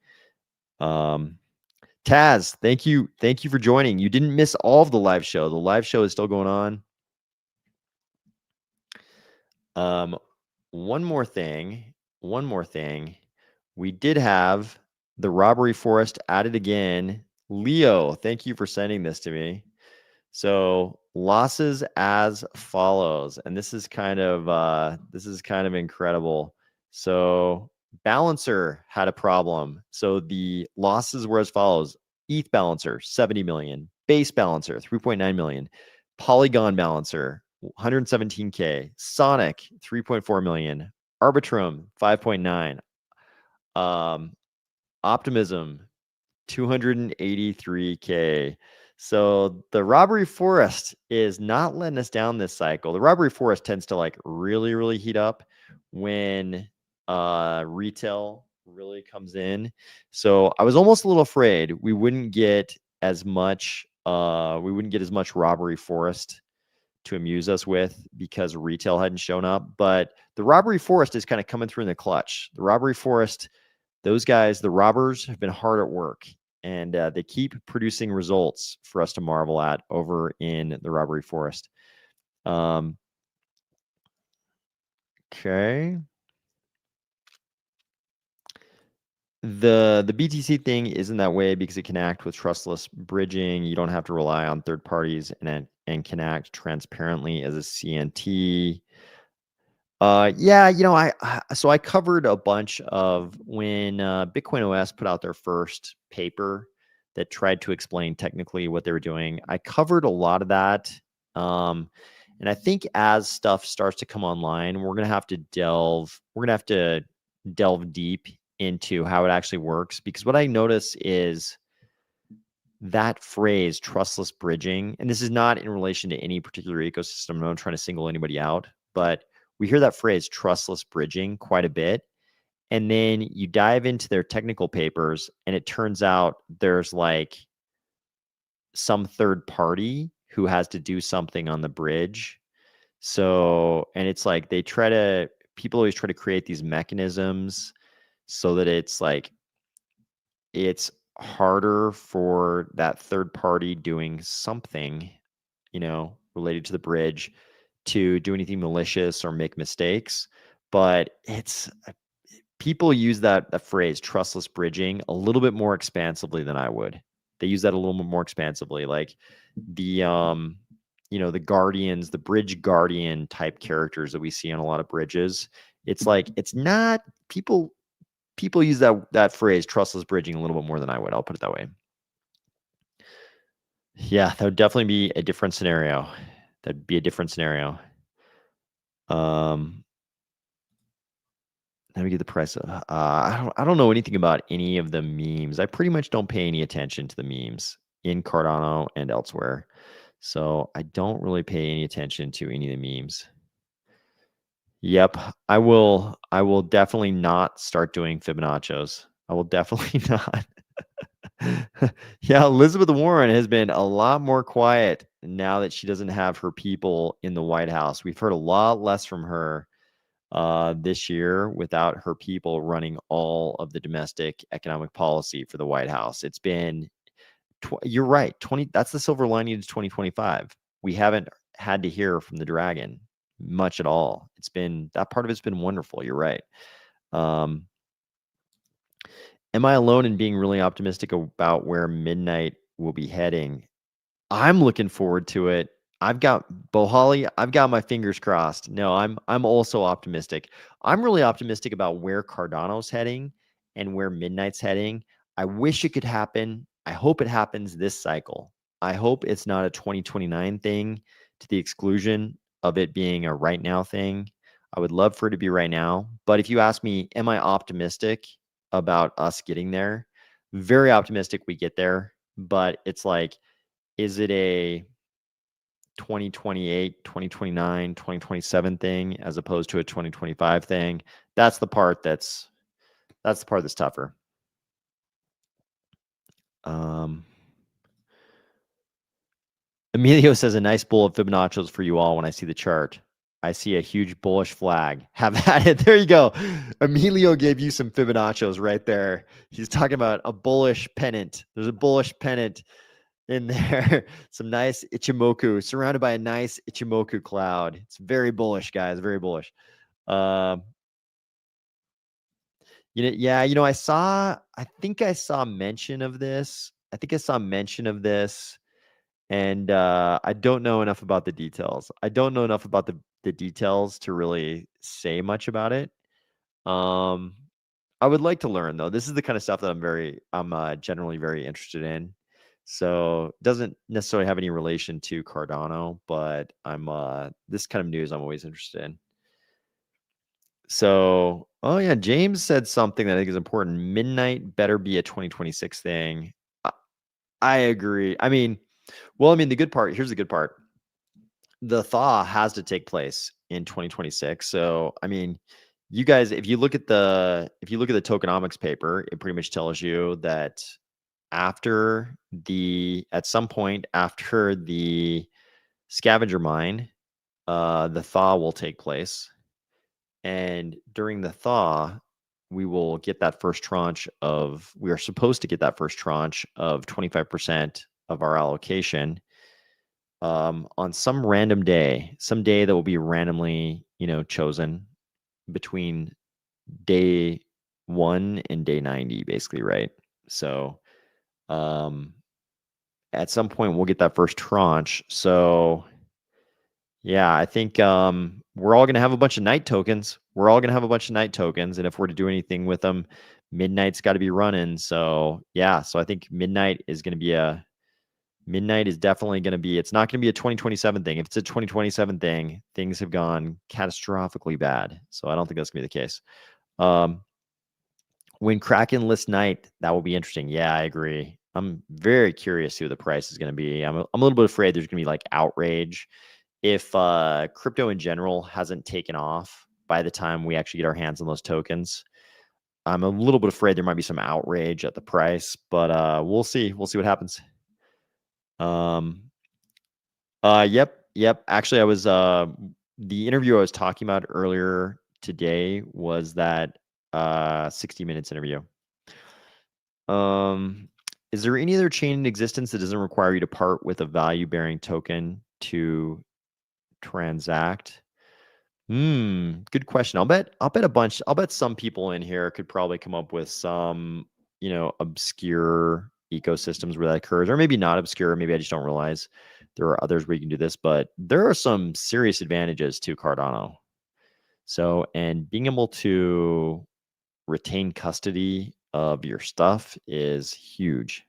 Speaker 1: Taz, thank you for joining. You didn't miss all of the live show. The live show is still going on. One more thing. We did have the robbery forest added again. Leo, thank you for sending this to me. So losses as follows, and this is kind of incredible. So Balancer had a problem. So the losses were as follows: ETH Balancer 70 million, Base Balancer 3.9 million, Polygon Balancer 117K, Sonic 3.4 million, Arbitrum 5.9, Optimism 283K. So the robbery forest is not letting us down this cycle. The robbery forest tends to like really heat up when retail really comes in. So I was almost a little afraid we wouldn't get as much robbery forest to amuse us with because retail hadn't shown up. But the robbery forest is kind of coming through in the clutch. The robbery forest, those guys, the robbers, have been hard at work, and they keep producing results for us to marvel at over in the robbery forest. Okay. The BTC thing isn't that way because it can act with trustless bridging. You don't have to rely on third parties and can act transparently as a CNT. Yeah, I covered a bunch of when Bitcoin OS put out their first paper that tried to explain technically what they were doing. I covered a lot of that. And I think as stuff starts to come online, we're gonna have to delve deep into how it actually works, because what I notice is that phrase trustless bridging, and this is not in relation to any particular ecosystem. I'm not trying to single anybody out, but we hear that phrase trustless bridging quite a bit. And then you dive into their technical papers and it turns out there's like some third party who has to do something on the bridge. So, and it's like people always try to create these mechanisms so that it's like, it's harder for that third party doing something, related to the bridge to do anything malicious or make mistakes. But people use that phrase trustless bridging a little bit more expansively than I would. They use that a little bit more expansively, like the the guardians, the bridge guardian type characters that we see on a lot of bridges. It's like, it's not, people use that phrase trustless bridging a little bit more than I would. I'll put it that way. Yeah, that would definitely be a different scenario. That'd be a different scenario. Let me get the price of. I don't know anything about any of the memes. I pretty much don't pay any attention to the memes in Cardano and elsewhere. So I don't really pay any attention to any of the memes. Yep, I will definitely not start doing Fibonaccios. I will definitely not. Yeah, Elizabeth Warren has been a lot more quiet now that she doesn't have her people in the White House. We've heard a lot less from her this year without her people running all of the domestic economic policy for the White House. It's been, you're right, 20. That's the silver lining to 2025. We haven't had to hear from the dragon much at all. It's been, that part of it's been wonderful. You're right. Um, am I alone in being really optimistic about where midnight will be heading? I'm looking forward to it. I've got Bohali, I've got my fingers crossed. No, I'm also optimistic. I'm really optimistic about where Cardano's heading and where Midnight's heading. I wish it could happen. I hope it happens this cycle. I hope it's not a 2029 thing to the exclusion of it being a right now thing. I would love for it to be right now. But if you ask me, am I optimistic about us getting there? Very optimistic we get there. But it's like, is it a 2028, 2029, 2027 thing as opposed to a 2025 thing? That's the part that's tougher. Emilio says a nice bowl of Fibonacci's for you all when I see the chart. I see a huge bullish flag. Have at it. There you go. Emilio gave you some Fibonacci's right there. He's talking about a bullish pennant. There's a bullish pennant in there. Some nice Ichimoku, surrounded by a nice Ichimoku cloud. It's very bullish, guys. Very bullish. Yeah, I think I saw mention of this. And I don't know enough about the details. I don't know enough about the details to really say much about it. I would like to learn though. This is the kind of stuff that I'm generally very interested in. So it doesn't necessarily have any relation to Cardano, but this kind of news I'm always interested in. So, oh yeah, James said something that I think is important. Midnight better be a 2026 thing. I agree. The good part, here's the good part. The thaw has to take place in 2026. So, you guys, if you look at the tokenomics paper, it pretty much tells you that at some point after the scavenger mine, the thaw will take place. And during the thaw, we are supposed to get that first tranche of 25% of our allocation on some random day, some day that will be randomly, chosen between day 1 and day 90, basically, right? So at some point we'll get that first tranche. So yeah, I think we're all going to have a bunch of night tokens. And if we're to do anything with them, midnight's got to be running. So yeah, so I think midnight is definitely going to be, it's not going to be a 2027 thing. If it's a 2027 thing, things have gone catastrophically bad. So I don't think that's going to be the case. When Kraken lists night, that will be interesting. Yeah, I agree. I'm very curious to see what the price is going to be. I'm a little bit afraid there's going to be like outrage if crypto in general hasn't taken off by the time we actually get our hands on those tokens. I'm a little bit afraid there might be some outrage at the price, but we'll see. We'll see what happens. Yep. Actually, I was the interview I was talking about earlier today was that 60 minutes interview. Is there any other chain in existence that doesn't require you to part with a value-bearing token to transact? Good question. I'll bet a bunch. I'll bet some people in here could probably come up with some, obscure ecosystems where that occurs, or maybe not obscure. Maybe I just don't realize there are others where you can do this, but there are some serious advantages to Cardano. So, and being able to retain custody of your stuff is huge.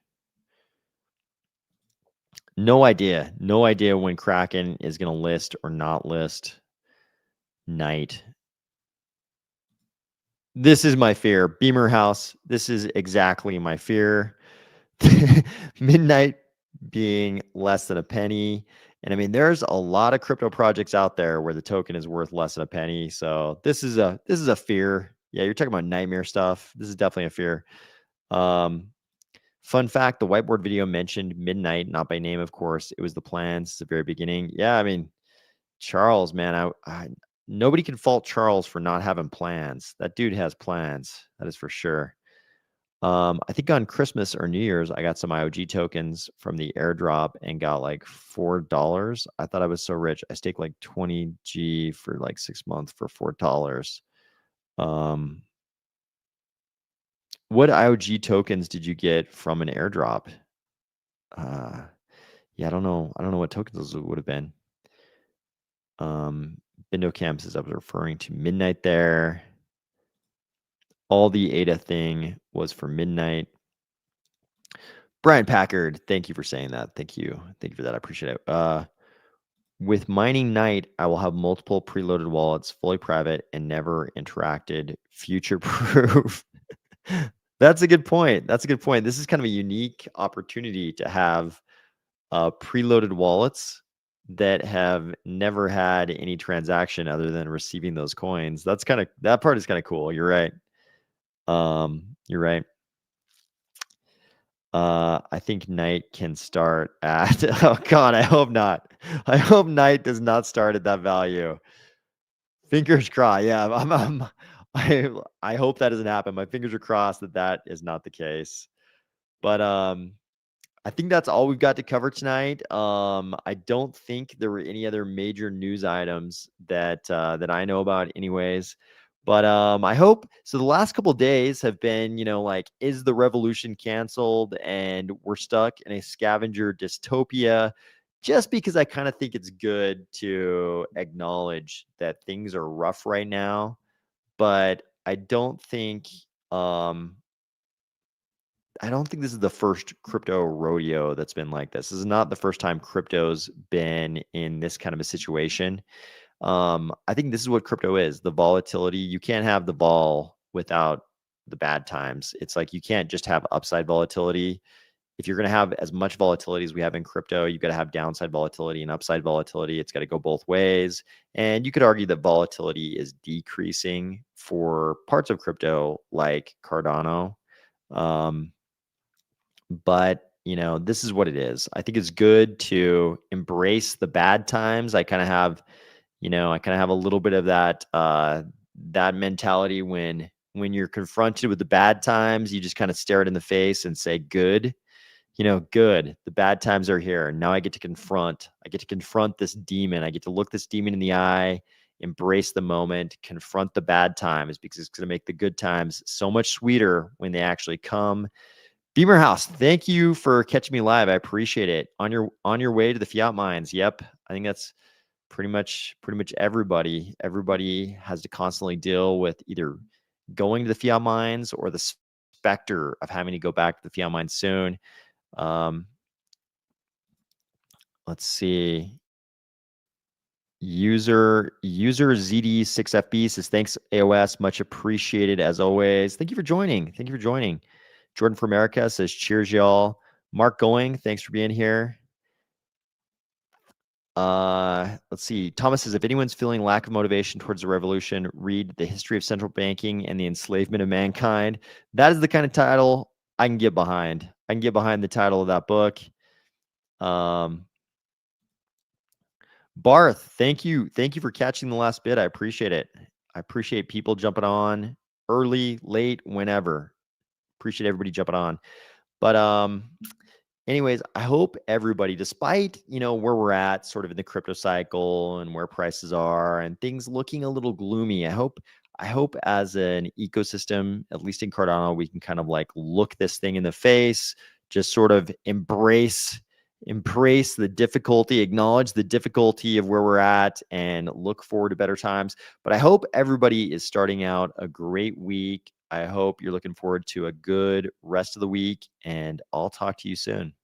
Speaker 1: No idea when Kraken is going to list or not list night. This is my fear. Beamer House, this is exactly my fear. Midnight being less than a penny. And there's a lot of crypto projects out there where the token is worth less than a penny. So this is a fear. Yeah, you're talking about nightmare stuff. This is definitely a fear. Um, Fun fact, the whiteboard video mentioned midnight, not by name, of course. It was the plans at the very beginning. Yeah, I mean, Charles, man, nobody can fault Charles for not having plans. That dude has plans. That is for sure. I think on Christmas or New Year's, I got some IOG tokens from the airdrop and got like $4. I thought I was so rich. I staked like 20G for like 6 months for $4. Um, what IOG tokens did you get from an airdrop? Yeah, I don't know. I don't know what tokens those would have been. Bindo Cam says I was referring to midnight there. All the ADA thing was for midnight. Brian Packard, thank you for saying that. Thank you. Thank you for that. I appreciate it. With mining night, I will have multiple preloaded wallets, fully private and never interacted, future proof. That's a good point. That's a good point. This is kind of a unique opportunity to have preloaded wallets that have never had any transaction other than receiving those coins. That part is kind of cool. You're right. You're right. I think night can start at oh god, I hope not. I hope night does not start at that value. Fingers crossed. Yeah, I hope that doesn't happen. My fingers are crossed that that is not the case. But I think that's all we've got to cover tonight. I don't think there were any other major news items that that I know about, anyways. But I hope so. The last couple of days have been, like, is the revolution canceled, and we're stuck in a scavenger dystopia? Just because I kind of think it's good to acknowledge that things are rough right now, but I don't think this is the first crypto rodeo that's been like this. This is not the first time crypto's been in this kind of a situation. I think this is what crypto is, the volatility. You can't have the vol without the bad times. It's like you can't just have upside volatility. If you're going to have as much volatility as we have in crypto, you've got to have downside volatility and upside volatility. It's got to go both ways. And you could argue that volatility is decreasing for parts of crypto like Cardano. But this is what it is. I think it's good to embrace the bad times. I kind of have a little bit of that that mentality when you're confronted with the bad times. You just kind of stare it in the face and say, good. Good. The bad times are here. Now I get to confront this demon. I get to look this demon in the eye, embrace the moment, confront the bad times, because it's going to make the good times so much sweeter when they actually come. Beamer House, thank you for catching me live. I appreciate it. On your way to the fiat mines. Yep. I think that's pretty much everybody. Everybody has to constantly deal with either going to the fiat mines or the specter of having to go back to the fiat mines soon. Let's see. User ZD6FB says, thanks, AOS. Much appreciated as always. Thank you for joining. Thank you for joining. Jordan for America says, cheers, y'all. Mark Going, thanks for being here. Let's see. Thomas says, if anyone's feeling lack of motivation towards the revolution, read The History of Central Banking and the Enslavement of Mankind. That is the kind of title I can get behind. I can get behind the title of that book. Barth, thank you for catching the last bit. I appreciate it. I appreciate people jumping on early, late, whenever. Appreciate everybody jumping on. But anyways, I hope everybody, despite where we're at sort of in the crypto cycle and where prices are and things looking a little gloomy, I hope as an ecosystem, at least in Cardano, we can kind of like look this thing in the face, just sort of embrace the difficulty, acknowledge the difficulty of where we're at, and look forward to better times. But I hope everybody is starting out a great week. I hope you're looking forward to a good rest of the week, and I'll talk to you soon.